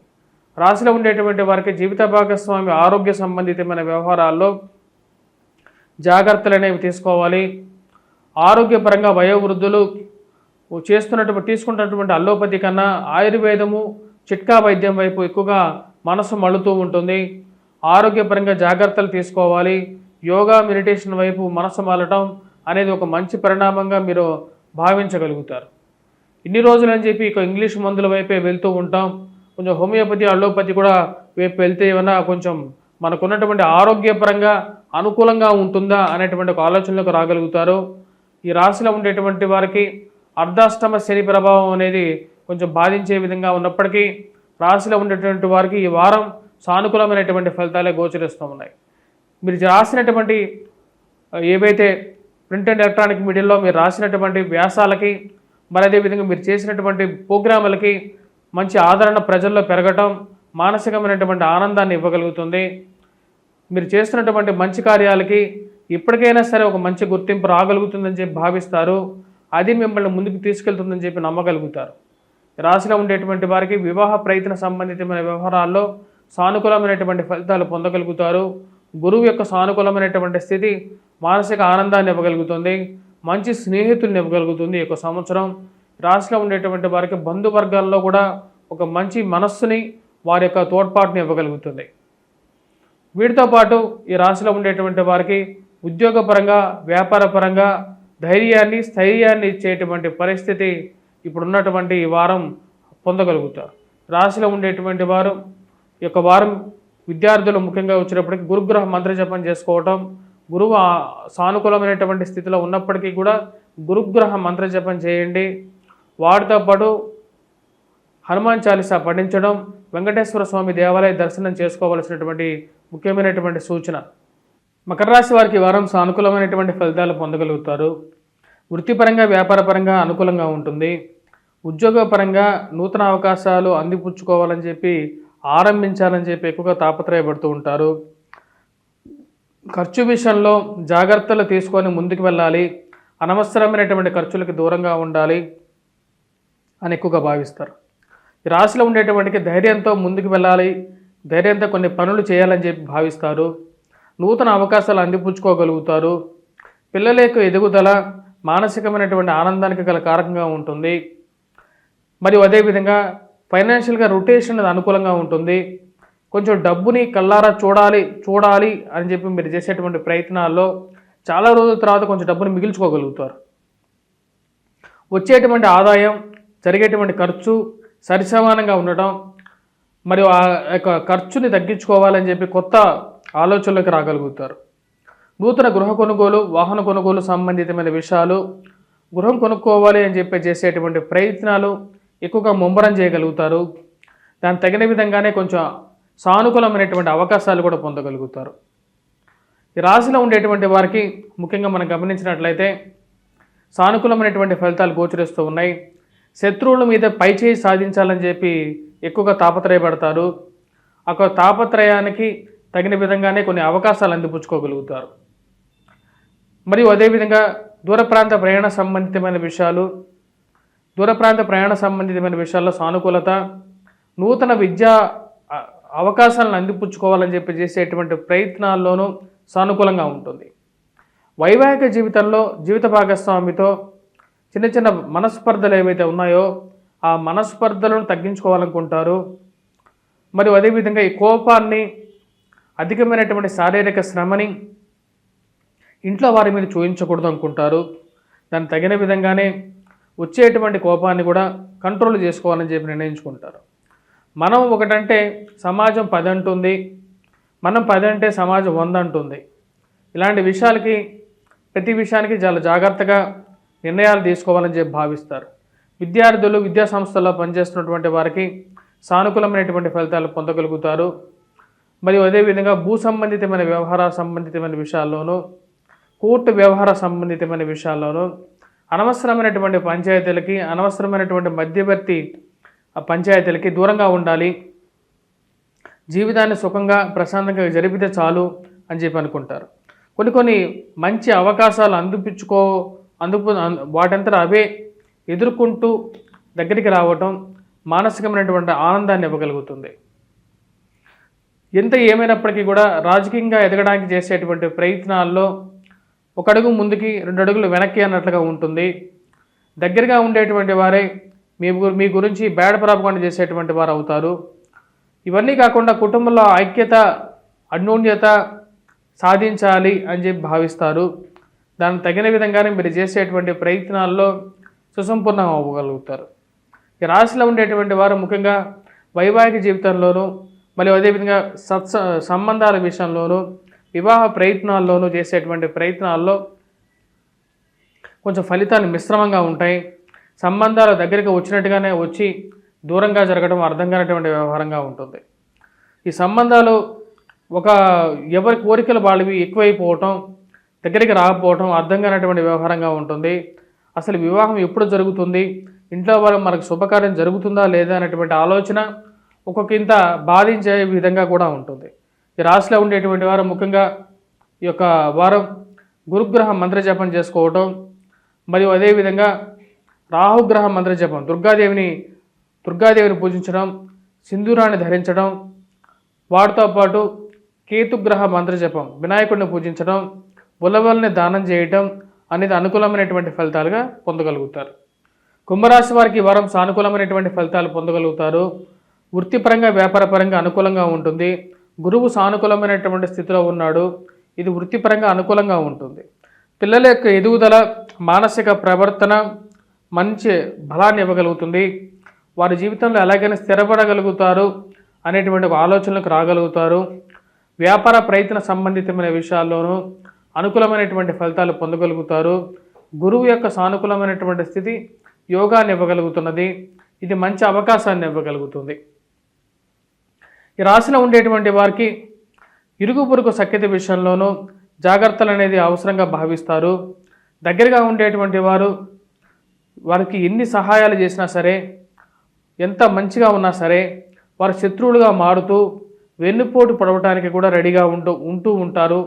రాశిలో ఉండేటువంటి వారికి జీవిత భాగస్వామి ఆరోగ్య సంబంధితమైన వ్యవహారాల్లో జాగ్రత్తలు అనేవి తీసుకోవాలి. ఆరోగ్యపరంగా వయోవృద్ధులు తీసుకున్నటువంటి అల్లోపతి కన్నా ఆయుర్వేదము, చిట్కా వైద్యం వైపు ఎక్కువగా మనసు మళ్ళుతూ ఉంటుంది. ఆరోగ్యపరంగా జాగ్రత్తలు తీసుకోవాలి, యోగా మెడిటేషన్ వైపు మనసు మళ్ళటం అనేది ఒక మంచి పరిణామంగా మీరు భావించగలుగుతారు. ఇన్ని రోజులు అని చెప్పి ఇక ఇంగ్లీష్ మందుల వైపే వెళ్తూ ఉంటాం, కొంచెం హోమియోపతి అల్లోపతి కూడా వైపు వెళ్తే ఏమైనా కొంచెం మనకున్నటువంటి ఆరోగ్యపరంగా అనుకూలంగా ఉంటుందా అనేటువంటి ఒక ఆలోచనలోకి రాగలుగుతారు. ఈ రాశిలో ఉండేటువంటి వారికి అర్ధాష్టమ శని ప్రభావం అనేది కొంచెం బాధించే విధంగా ఉన్నప్పటికీ రాశిలో ఉండేటువంటి వారికి ఈ వారం సానుకూలమైనటువంటి ఫలితాలే గోచరిస్తూ ఉన్నాయి. మీరు రాసినటువంటి ఏవైతే ప్రింట్ అండ్ ఎలక్ట్రానిక్ మీడియాలో మీరు రాసినటువంటి వ్యాసాలకి, మరి అదేవిధంగా మీరు చేసినటువంటి ప్రోగ్రాములకి మంచి ఆదరణ ప్రజల్లో పెరగటం మానసికమైనటువంటి ఆనందాన్ని ఇవ్వగలుగుతుంది. మీరు చేస్తున్నటువంటి మంచి కార్యాలకి ఇప్పటికైనా సరే ఒక మంచి గుర్తింపు రాగలుగుతుందని చెప్పి భావిస్తారు. అది మిమ్మల్ని ముందుకు తీసుకెళ్తుందని చెప్పి నమ్మగలుగుతారు. రాశిలో ఉండేటువంటి వారికి వివాహ ప్రయత్న సంబంధితమైన వ్యవహారాల్లో సానుకూలమైనటువంటి ఫలితాలు పొందగలుగుతారు. గురువు యొక్క సానుకూలమైనటువంటి స్థితి మానసిక ఆనందాన్ని ఇవ్వగలుగుతుంది, మంచి స్నేహితుల్ని ఇవ్వగలుగుతుంది. ఈ యొక్క సంవత్సరం రాశిలో ఉండేటువంటి వారికి బంధువర్గాల్లో కూడా ఒక మంచి మనస్సుని, వారి యొక్క తోడ్పాటుని ఇవ్వగలుగుతుంది. వీటితో పాటు ఈ రాశిలో ఉండేటువంటి వారికి ఉద్యోగపరంగా, వ్యాపారపరంగా ధైర్యాన్ని, స్థైర్యాన్ని ఇచ్చేటువంటి పరిస్థితి ఇప్పుడున్నటువంటి ఈ వారం పొందగలుగుతారు. రాశిలో ఉండేటువంటి వారు ఈ యొక్క వారం విద్యార్థులు ముఖ్యంగా వచ్చినప్పటికీ గురుగ్రహ మంత్రజపం చేసుకోవటం, గురువు సానుకూలమైనటువంటి స్థితిలో ఉన్నప్పటికీ కూడా గురుగ్రహ మంత్రజపం చేయండి. వాటితో పాటు హనుమాన్ చాలీసా పఠించడం, వెంకటేశ్వర స్వామి దేవాలయ దర్శనం చేసుకోవలసినటువంటి ముఖ్యమైనటువంటి సూచన. మకర రాశి వారికి వారం సానుకూలమైనటువంటి ఫలితాలు పొందగలుగుతారు. వృత్తిపరంగా, వ్యాపారపరంగా అనుకూలంగా ఉంటుంది. ఉద్యోగపరంగా నూతన అవకాశాలు అందిపుచ్చుకోవాలని చెప్పి, ఆరంభించాలని చెప్పి ఎక్కువగా తాపత్రయపడుతూ ఉంటారు. ఖర్చు విషయంలో జాగ్రత్తలు తీసుకొని ముందుకు వెళ్ళాలి, అనవసరమైనటువంటి ఖర్చులకు దూరంగా ఉండాలి అని ఎక్కువగా భావిస్తారు. ఈ రాశిలో ఉండేటువంటి ధైర్యంతో ముందుకు వెళ్ళాలి, ధైర్యంతో కొన్ని పనులు చేయాలని చెప్పి భావిస్తారు. నూతన అవకాశాలు అందిపుచ్చుకోగలుగుతారు. పిల్లల యొక్క ఎదుగుదల మానసికమైనటువంటి ఆనందానికి గల కారకంగా ఉంటుంది. మరియు అదేవిధంగా ఫైనాన్షియల్గా రొటేషన్ అనేది అనుకూలంగా ఉంటుంది. కొంచెం డబ్బుని కళ్ళారా చూడాలి అని చెప్పి మీరు చేసేటువంటి ప్రయత్నాల్లో చాలా రోజుల తర్వాత కొంచెం డబ్బుని మిగిల్చుకోగలుగుతారు. వచ్చేటువంటి ఆదాయం, జరిగేటువంటి ఖర్చు సరిసమానంగా ఉండటం, మరియు ఆ యొక్క ఖర్చుని తగ్గించుకోవాలని చెప్పి కొత్త ఆలోచనలకు రాగలుగుతారు. నూతన గృహ కొనుగోలు, వాహన కొనుగోలు సంబంధితమైన విషయాలు, గృహం కొనుక్కోవాలి అని చెప్పి చేసేటువంటి ప్రయత్నాలు ఎక్కువగా ముమ్మరం చేయగలుగుతారు. దానికి తగిన విధంగానే కొంచెం సానుకూలమైనటువంటి అవకాశాలు కూడా పొందగలుగుతారు. ఈ రాశిలో ఉండేటువంటి వారికి ముఖ్యంగా మనం గమనించినట్లయితే సానుకూలమైనటువంటి ఫలితాలు గోచరిస్తూ ఉన్నాయి. శత్రువుల మీద పైచేయి సాధించాలని చెప్పి ఎక్కువగా తాపత్రయపడతారు. ఆ తాపత్రయానికి తగిన విధంగానే కొన్ని అవకాశాలు అందిపుచ్చుకోగలుగుతారు. మరియు అదేవిధంగా దూర ప్రాంత ప్రయాణ సంబంధితమైన విషయాల్లో సానుకూలత, నూతన విద్యా అవకాశాలను అందిపుచ్చుకోవాలని చెప్పి చేసేటువంటి ప్రయత్నాల్లోనూ సానుకూలంగా ఉంటుంది. వైవాహిక జీవితంలో జీవిత భాగస్వామితో చిన్న చిన్న మనస్పర్ధలు ఏవైతే ఉన్నాయో ఆ మనస్పర్ధలను తగ్గించుకోవాలనుకుంటారు. మరియు అదేవిధంగా ఈ కోపాన్ని, అధికమైనటువంటి శారీరక శ్రమని ఇంట్లో వారి మీద చూపించకూడదు అనుకుంటారు. దానికి తగిన విధంగానే వచ్చేటువంటి కోపాన్ని కూడా కంట్రోల్ చేసుకోవాలని చెప్పి నిర్ణయించుకుంటారు. మనం ఒకటంటే సమాజం 10 అంటుంది, మనం 10 అంటే సమాజం 100 అంటుంది. ఇలాంటి విషయాలకి, ప్రతి విషయానికి చాలా జాగ్రత్తగా నిర్ణయాలు తీసుకోవాలని చెప్పి భావిస్తారు. విద్యార్థులు, విద్యా సంస్థల్లో పనిచేస్తున్నటువంటి వారికి సానుకూలమైనటువంటి ఫలితాలు పొందగలుగుతారు. మరియు అదేవిధంగా భూ సంబంధితమైన వ్యవహార సంబంధితమైన విషయాల్లోనూ, కోర్టు వ్యవహార సంబంధితమైన విషయాల్లోనూ అనవసరమైనటువంటి పంచాయతీలకి, అనవసరమైనటువంటి మధ్యవర్తి పంచాయతీలకి దూరంగా ఉండాలి. జీవితాన్ని సుఖంగా, ప్రశాంతంగా జరిపితే చాలు అని చెప్పి అనుకుంటారు. కొన్ని మంచి అవకాశాలు వాటంతటా అవే ఎదుర్కొంటూ దగ్గరికి రావటం మానసికమైనటువంటి ఆనందాన్ని ఇవ్వగలుగుతుంది. ఎంత ఏమైనప్పటికీ కూడా రాజకీయంగా ఎదగడానికి చేసేటువంటి ప్రయత్నాల్లో ఒక అడుగు ముందుకి 2 అడుగులు వెనక్కి అన్నట్లుగా ఉంటుంది. దగ్గరగా ఉండేటువంటి వారే మీ గురించి బ్యాడ్ ప్రాపగాండా చేసేటువంటి వారు అవుతారు. ఇవన్నీ కాకుండా కుటుంబంలో ఐక్యత అన్యోన్యత సాధించాలి అని చెప్పి భావిస్తారు. దానికి తగిన విధంగానే మీరు చేసేటువంటి ప్రయత్నాల్లో సుసంపూర్ణం అవ్వగలుగుతారు. ఈ రాశిలో ఉండేటువంటి వారు ముఖ్యంగా వైవాహిక జీవితంలోనూ మరియు అదేవిధంగా సంబంధాల విషయంలోనూ వివాహ ప్రయత్నాల్లోనూ చేసేటువంటి ప్రయత్నాల్లో కొంచెం ఫలితాలు మిశ్రమంగా ఉంటాయి. సంబంధాలు దగ్గరికి వచ్చినట్టుగానే వచ్చి దూరంగా జరగడం అర్థం కానటువంటి వ్యవహారంగా ఉంటుంది. ఈ సంబంధాలు ఎవరి కోరికలు వాళ్ళవి ఎక్కువైపోవటం, దగ్గరికి రాకపోవటం అర్థం కానటువంటి వ్యవహారంగా ఉంటుంది. అసలు వివాహం ఎప్పుడు జరుగుతుంది, ఇంట్లో వాళ్ళు మనకు శుభకార్యం జరుగుతుందా లేదా అనేటువంటి ఆలోచన ఒక్కొక్కింత బాధించే విధంగా కూడా ఉంటుంది. ఈ రాశిలో ఉండేటువంటి వారు ముఖ్యంగా ఈ యొక్క వారం గురుగ్రహ మంత్రజపం చేసుకోవటం మరియు అదేవిధంగా రాహుగ్రహ మంత్రజపం, దుర్గాదేవిని పూజించడం, సింధూరాన్ని ధరించడం, వాటితో పాటు కేతుగ్రహ మంత్రజపం, వినాయకుడిని పూజించడం, ఉలవల్ని దానం చేయటం అనేది అనుకూలమైనటువంటి ఫలితాలుగా పొందగలుగుతారు. కుంభరాశి వారికి ఈ వారం సానుకూలమైనటువంటి ఫలితాలు పొందగలుగుతారు. వృత్తిపరంగా వ్యాపారపరంగా అనుకూలంగా ఉంటుంది. గురువు సానుకూలమైనటువంటి స్థితిలో ఉన్నాడు. ఇది వృత్తిపరంగా అనుకూలంగా ఉంటుంది. పిల్లల యొక్క ఎదుగుదల, మానసిక ప్రవర్తన మంచి బలాన్ని ఇవ్వగలుగుతుంది. వారి జీవితంలో ఎలాగైనా స్థిరపడగలుగుతారు అనేటువంటి ఒక ఆలోచనలకు రాగలుగుతారు. వ్యాపార ప్రయత్న సంబంధితమైన విషయాల్లోనూ అనుకూలమైనటువంటి ఫలితాలు పొందగలుగుతారు. గురువు యొక్క సానుకూలమైనటువంటి స్థితి యోగాన్ని ఇవ్వగలుగుతున్నది. ఇది మంచి అవకాశాన్ని ఇవ్వగలుగుతుంది. ఈ రాశిలో ఉండేటువంటి వారికి ఇరుగు పొరుగు సఖ్యత విషయంలోనూ జాగ్రత్తలు అనేది అవసరంగా భావిస్తారు. దగ్గరగా ఉండేటువంటి వారికి ఎన్ని సహాయాలు చేసినా సరే, ఎంత మంచిగా ఉన్నా సరే, వారు శత్రువులుగా మారుతూ వెన్నుపోటు పడవటానికి కూడా రెడీగా ఉంటూ ఉంటారు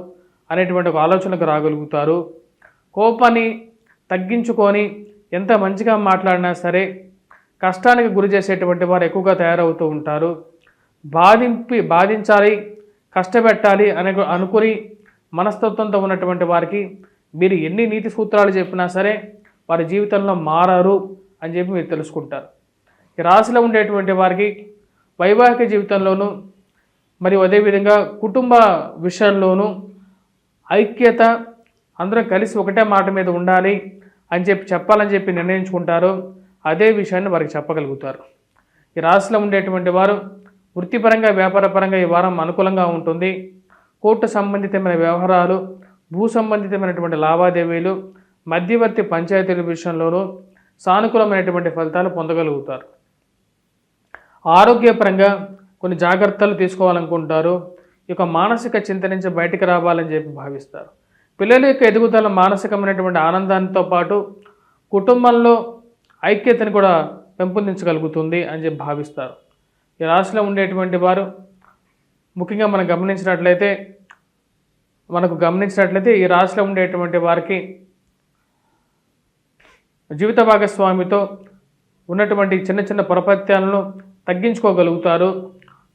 అనేటువంటి ఒక ఆలోచనకు రాగలుగుతారు. కోపాన్ని తగ్గించుకొని ఎంత మంచిగా మాట్లాడినా సరే కష్టానికి గురి చేసేటువంటి వారు ఎక్కువగా తయారవుతూ ఉంటారు. బాధించాలి, కష్టపెట్టాలి అనుకుని మనస్తత్వంతో ఉన్నటువంటి వారికి మీరు ఎన్ని నీతి సూత్రాలు చెప్పినా సరే వారి జీవితంలో మారారు అని చెప్పి మీరు తెలుసుకుంటారు. ఈ రాశిలో ఉండేటువంటి వారికి వైవాహిక జీవితంలోనూ మరియు అదేవిధంగా కుటుంబ విషయంలోనూ ఐక్యత, అందరం కలిసి ఒకటే మాట మీద ఉండాలి అని చెప్పాలని చెప్పి నిర్ణయించుకుంటారు. అదే విషయాన్ని వారికి చెప్పగలుగుతారు. ఈ రాశిలో ఉండేటువంటి వారు వృత్తిపరంగా వ్యాపారపరంగా ఈ వారం అనుకూలంగా ఉంటుంది. కోర్టు సంబంధితమైన వ్యవహారాలు, భూ సంబంధితమైనటువంటి లావాదేవీలు, మధ్యవర్తి పంచాయతీల విషయంలోనూ సానుకూలమైనటువంటి ఫలితాలు పొందగలుగుతారు. ఆరోగ్యపరంగా కొన్ని జాగ్రత్తలు తీసుకోవాలనుకుంటారు. ఈ యొక్క మానసిక చింత నుంచి బయటికి రావాలని చెప్పి భావిస్తారు. పిల్లల యొక్క ఎదుగుదల మానసికమైనటువంటి ఆనందాంతో పాటు కుటుంబంలో ఐక్యతను కూడా పెంపొందించగలుగుతుంది అని చెప్పి భావిస్తారు. ఈ రాశిలో ఉండేటువంటి వారు ముఖ్యంగా మనం గమనించినట్లయితే ఈ రాశిలో ఉండేటువంటి వారికి జీవిత భాగస్వామితో ఉన్నటువంటి చిన్న చిన్న పొరపత్యాలను తగ్గించుకోగలుగుతారు.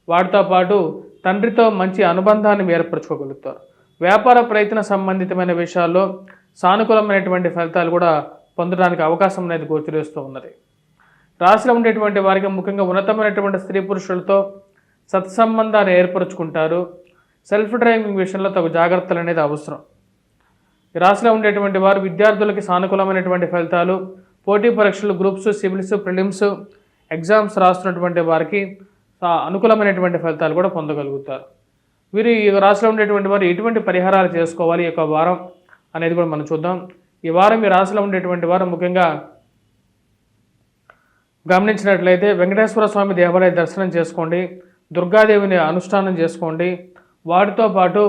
వాటితో పాటు తండ్రితో మంచి అనుబంధాన్ని ఏర్పరచుకోగలుగుతారు. వ్యాపార ప్రయత్న సంబంధితమైన విషయాల్లో సానుకూలమైనటువంటి ఫలితాలు కూడా పొందడానికి అవకాశం అనేది గోచరిస్తూ ఉన్నది. రాశిలో ఉండేటువంటి వారికి ముఖ్యంగా ఉన్నతమైనటువంటి స్త్రీ పురుషులతో సత్సంబంధాన్ని ఏర్పరచుకుంటారు. సెల్ఫ్ డ్రైవింగ్ విషయంలో తగు జాగ్రత్తలు అనేది అవసరం. ఈ రాశిలో ఉండేటువంటి వారు విద్యార్థులకి సానుకూలమైనటువంటి ఫలితాలు, పోటీ పరీక్షలు, గ్రూప్స్, సివిల్స్, ప్రిలిమ్స్ ఎగ్జామ్స్ రాస్తున్నటువంటి వారికి అనుకూలమైనటువంటి ఫలితాలు కూడా పొందగలుగుతారు. వీరు ఈ రాశిలో ఉండేటువంటి వారు ఎటువంటి పరిహారాలు చేసుకోవాలి ఈ యొక్క వారం అనేది కూడా మనం చూద్దాం. ఈ వారం ఈ రాశిలో ఉండేటువంటి వారు ముఖ్యంగా గమనించినట్లయితే వెంకటేశ్వర స్వామి దేవాలయ దర్శనం చేసుకోండి, దుర్గాదేవిని అనుష్ఠానం చేసుకోండి. వాటితో పాటు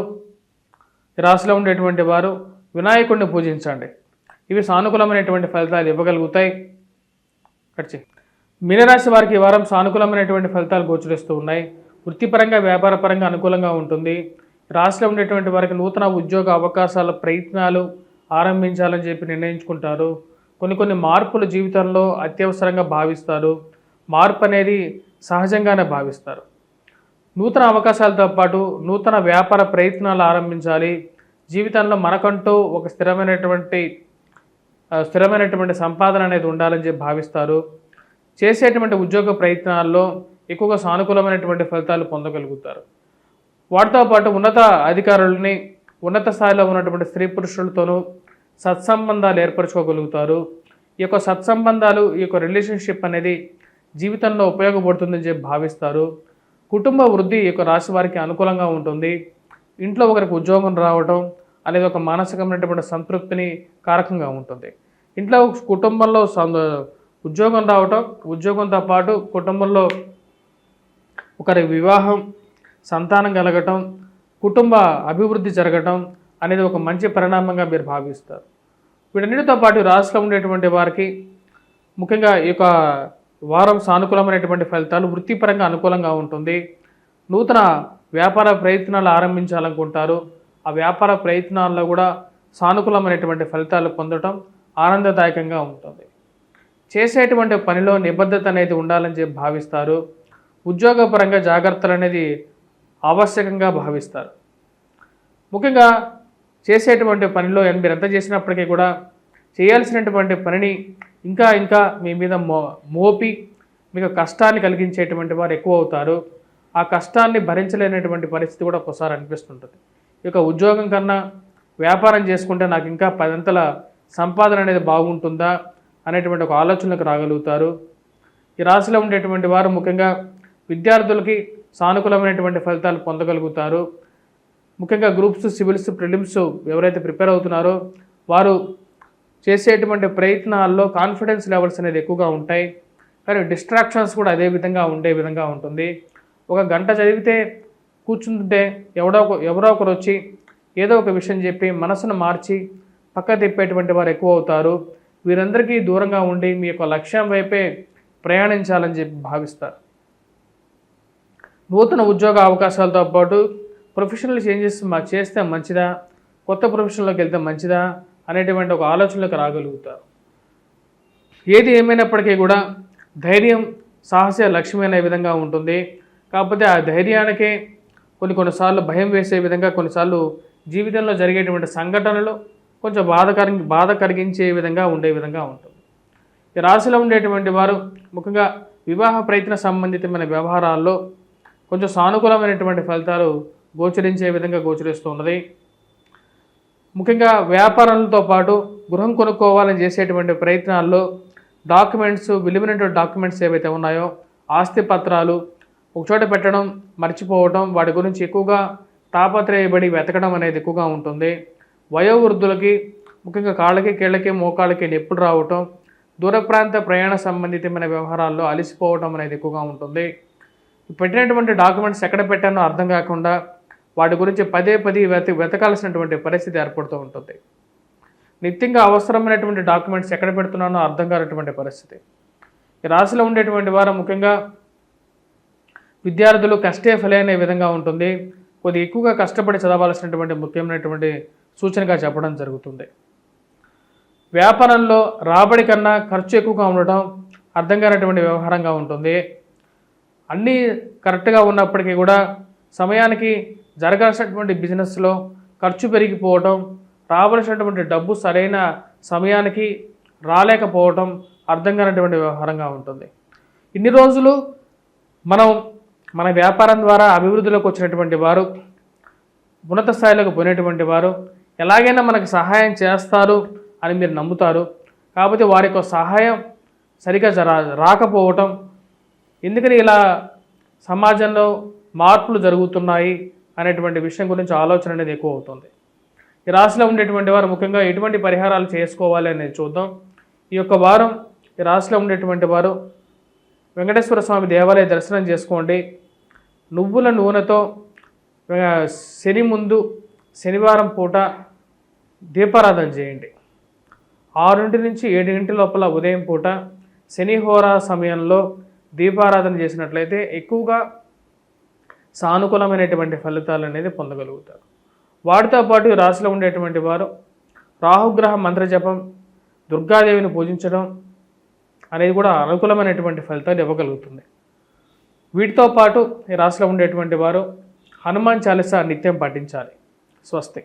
ఈ రాశిలో ఉండేటువంటి వారు వినాయకుడిని పూజించండి. ఇవి సానుకూలమైనటువంటి ఫలితాలు ఇవ్వగలుగుతాయి. మీనరాశి వారికి ఈ వారం సానుకూలమైనటువంటి ఫలితాలు గోచరిస్తూ ఉన్నాయి. వృత్తిపరంగా వ్యాపారపరంగా అనుకూలంగా ఉంటుంది. రాశిలో ఉండేటువంటి వారికి నూతన ఉద్యోగ అవకాశాల ప్రయత్నాలు ఆరంభించాలని చెప్పి నిర్ణయించుకుంటారు. కొన్ని మార్పులు జీవితంలో అత్యవసరంగా భావిస్తారు. మార్పు అనేది సహజంగానే భావిస్తారు. నూతన అవకాశాలతో పాటు నూతన వ్యాపార ప్రయత్నాలు ఆరంభించాలి. జీవితంలో మనకంటూ ఒక స్థిరమైనటువంటి సంపాదన అనేది ఉండాలని చెప్పి భావిస్తారు. చేసేటువంటి ఉద్యోగ ప్రయత్నాల్లో ఎక్కువగా సానుకూలమైనటువంటి ఫలితాలు పొందగలుగుతారు. వాటితో పాటు ఉన్నత అధికారులని, ఉన్నత స్థాయిలో ఉన్నటువంటి స్త్రీ పురుషులతోనూ సత్సంబంధాలు ఏర్పరచుకోగలుగుతారు. ఈ యొక్క సత్సంబంధాలు, ఈ యొక్క రిలేషన్షిప్ అనేది జీవితంలో ఉపయోగపడుతుందని చెప్పి భావిస్తారు. కుటుంబ వృద్ధి ఈ యొక్క రాశి వారికి అనుకూలంగా ఉంటుంది. ఇంట్లో ఒకరికి ఉద్యోగం రావడం అనేది ఒక మానసికమైనటువంటి సంతృప్తిని కారకంగా ఉంటుంది. ఇంట్లో కుటుంబంలో ఉద్యోగం రావటం, ఉద్యోగంతో పాటు కుటుంబంలో ఒకరి వివాహం, సంతానం కలగటం, కుటుంబ అభివృద్ధి జరగటం అనేది ఒక మంచి పరిణామంగా మీరు భావిస్తారు. వీటన్నిటితో పాటు రాశిలో ఉండేటువంటి వారికి ముఖ్యంగా ఈ యొక్క వారం సానుకూలమైనటువంటి ఫలితాలు, వృత్తిపరంగా అనుకూలంగా ఉంటుంది. నూతన వ్యాపార ప్రయత్నాలు ఆరంభించాలనుకుంటారు. ఆ వ్యాపార ప్రయత్నాల్లో కూడా సానుకూలమైనటువంటి ఫలితాలు పొందడం ఆనందదాయకంగా ఉంటుంది. చేసేటువంటి పనిలో నిబద్ధత అనేది ఉండాలని చెప్పి భావిస్తారు. ఉద్యోగపరంగా జాగ్రత్తలు అనేది ఆవశ్యకంగా భావిస్తారు. ముఖ్యంగా చేసేటువంటి పనిలో మీరు ఎంత చేసినప్పటికీ కూడా చేయాల్సినటువంటి పనిని ఇంకా మీ మీద మోపి మీకు కష్టాన్ని కలిగించేటువంటి వారు ఎక్కువ అవుతారు. ఆ కష్టాన్ని భరించలేనటువంటి పరిస్థితి కూడా ఒకసారి అనిపిస్తుంటుంది. ఇక ఉద్యోగం కన్నా వ్యాపారం చేసుకుంటే నాకు ఇంకా 10 అంతల సంపాదన అనేది బాగుంటుందా అనేటువంటి ఒక ఆలోచనకు రాగలుగుతారు. ఈ రాశిలో ఉండేటువంటి వారు ముఖ్యంగా విద్యార్థులకి సానుకూలమైనటువంటి ఫలితాలు పొందగలుగుతారు. ముఖ్యంగా గ్రూప్స్, సివిల్స్, ప్రిలిమ్స్ ఎవరైతే ప్రిపేర్ అవుతున్నారో వారు చేసేటువంటి ప్రయత్నాల్లో కాన్ఫిడెన్స్ లెవెల్స్ అనేది ఎక్కువగా ఉంటాయి. కానీ డిస్ట్రాక్షన్స్ కూడా అదే విధంగా ఉండే విధంగా ఉంటుంది. ఒక గంట చదివితే కూర్చుంటే ఎవరో ఒకరు వచ్చి ఏదో ఒక విషయం చెప్పి మనసును మార్చి పక్క తిప్పేటువంటి వారు ఎక్కువ అవుతారు. వీరందరికీ దూరంగా ఉండి మీ యొక్క లక్ష్యం వైపే ప్రయాణించాలని చెప్పి భావిస్తారు. నూతన ఉద్యోగ అవకాశాలతో పాటు ప్రొఫెషనల్ చేంజెస్ చేస్తే మంచిదా, కొత్త ప్రొఫెషన్లోకి వెళ్తే మంచిదా అనేటువంటి ఒక ఆలోచనలకు రాగలుగుతారు. ఏది ఏమైనప్పటికీ కూడా ధైర్యం, సాహస లక్ష్యం అనే విధంగా ఉంటుంది. కాకపోతే ఆ ధైర్యానికే కొన్నిసార్లు భయం వేసే విధంగా, కొన్నిసార్లు జీవితంలో జరిగేటువంటి సంఘటనలు కొంచెం బాధ కలిగించే విధంగా ఉండే విధంగా ఉంటుంది. ఈ రాశిలో ఉండేటువంటి వారు ముఖ్యంగా వివాహ ప్రయత్న సంబంధితమైన వ్యవహారాల్లో కొంచెం సానుకూలమైనటువంటి ఫలితాలు గోచరించే విధంగా గోచరిస్తూ ఉన్నది. ముఖ్యంగా వ్యాపారాలతో పాటు గృహం కొనుక్కోవాలని చేసేటువంటి ప్రయత్నాల్లో డాక్యుమెంట్స్, విలువైనటువంటి డాక్యుమెంట్స్ ఏవైతే ఉన్నాయో, ఆస్తి పత్రాలు ఒకచోట పెట్టడం, మర్చిపోవడం, వాటి గురించి ఎక్కువగా తాపత్రయపడి వెతకడం అనేది ఎక్కువగా ఉంటుంది. వయోవృద్ధులకి ముఖ్యంగా కాళ్ళకి, కీళ్ళకి, మోకాళ్ళకి నొప్పులు రావటం, దూర ప్రాంత ప్రయాణ సంబంధితమైన వ్యవహారాల్లో అలసిపోవడం అనేది ఎక్కువగా ఉంటుంది. పెట్టినటువంటి డాక్యుమెంట్స్ ఎక్కడ పెట్టానో అర్థం కాకుండా వాటి గురించి పదే వెతకాల్సినటువంటి పరిస్థితి ఏర్పడుతూ ఉంటుంది. నిత్యంగా అవసరమైనటువంటి డాక్యుమెంట్స్ ఎక్కడ పెడుతున్నానో అర్థం కానటువంటి పరిస్థితి. ఈ రాశిలో ఉండేటువంటి వారు ముఖ్యంగా విద్యార్థులు కష్టే ఫలైన విధంగా ఉంటుంది. కొద్దిగా ఎక్కువగా కష్టపడి చదవాల్సినటువంటి ముఖ్యమైనటువంటి సూచనగా చెప్పడం జరుగుతుంది. వ్యాపారంలో రాబడి కన్నా ఖర్చు ఎక్కువగా ఉండటం అర్థం కానటువంటి వ్యవహారంగా ఉంటుంది. అన్నీ కరెక్ట్గా ఉన్నప్పటికీ కూడా సమయానికి జరగాల్సినటువంటి బిజినెస్లో ఖర్చు పెరిగిపోవటం, రావాల్సినటువంటి డబ్బు సరైన సమయానికి రాలేకపోవటం అర్థం కానటువంటి వ్యవహారంగా ఉంటుంది. ఇన్ని రోజులు మన వ్యాపారం ద్వారా అభివృద్ధిలోకి వచ్చినటువంటి వారు, ఉన్నత స్థాయిలోకి పోయినటువంటి వారు ఎలాగైనా మనకు సహాయం చేస్తారు అని మీరు నమ్ముతారు. కాకపోతే వారి యొక్క సహాయం సరిగా రాకపోవటం, ఎందుకని ఇలా సమాజంలో మార్పులు జరుగుతున్నాయి అనేటువంటి విషయం గురించి ఆలోచన అనేది ఎక్కువ అవుతుంది. ఈ రాశిలో ఉండేటువంటి వారు ముఖ్యంగా ఎటువంటి పరిహారాలు చేసుకోవాలి అనేది చూద్దాం. ఈ యొక్క వారం ఈ రాశిలో ఉండేటువంటి వారు వెంకటేశ్వర స్వామి దేవాలయ దర్శనం చేసుకోండి. నువ్వుల నూనెతో శని ముందు శనివారం పూట దీపారాధన చేయండి. 6 నుంచి 7 లోపల ఉదయం పూట శనిహోరా సమయంలో దీపారాధన చేసినట్లయితే ఎక్కువగా సానుకూలమైనటువంటి ఫలితాలు అనేది పొందగలుగుతారు. వాటితో పాటు రాశిలో ఉండేటువంటి వారు రాహుగ్రహ మంత్రజపం, దుర్గాదేవిని పూజించడం అనేది కూడా అనుకూలమైనటువంటి ఫలితాలు ఇవ్వగలుగుతుంది. వీటితో పాటు ఈ రాశిలో ఉండేటువంటి వారు హనుమాన్ చాలీసా నిత్యం పఠించాలి. స్వస్తి.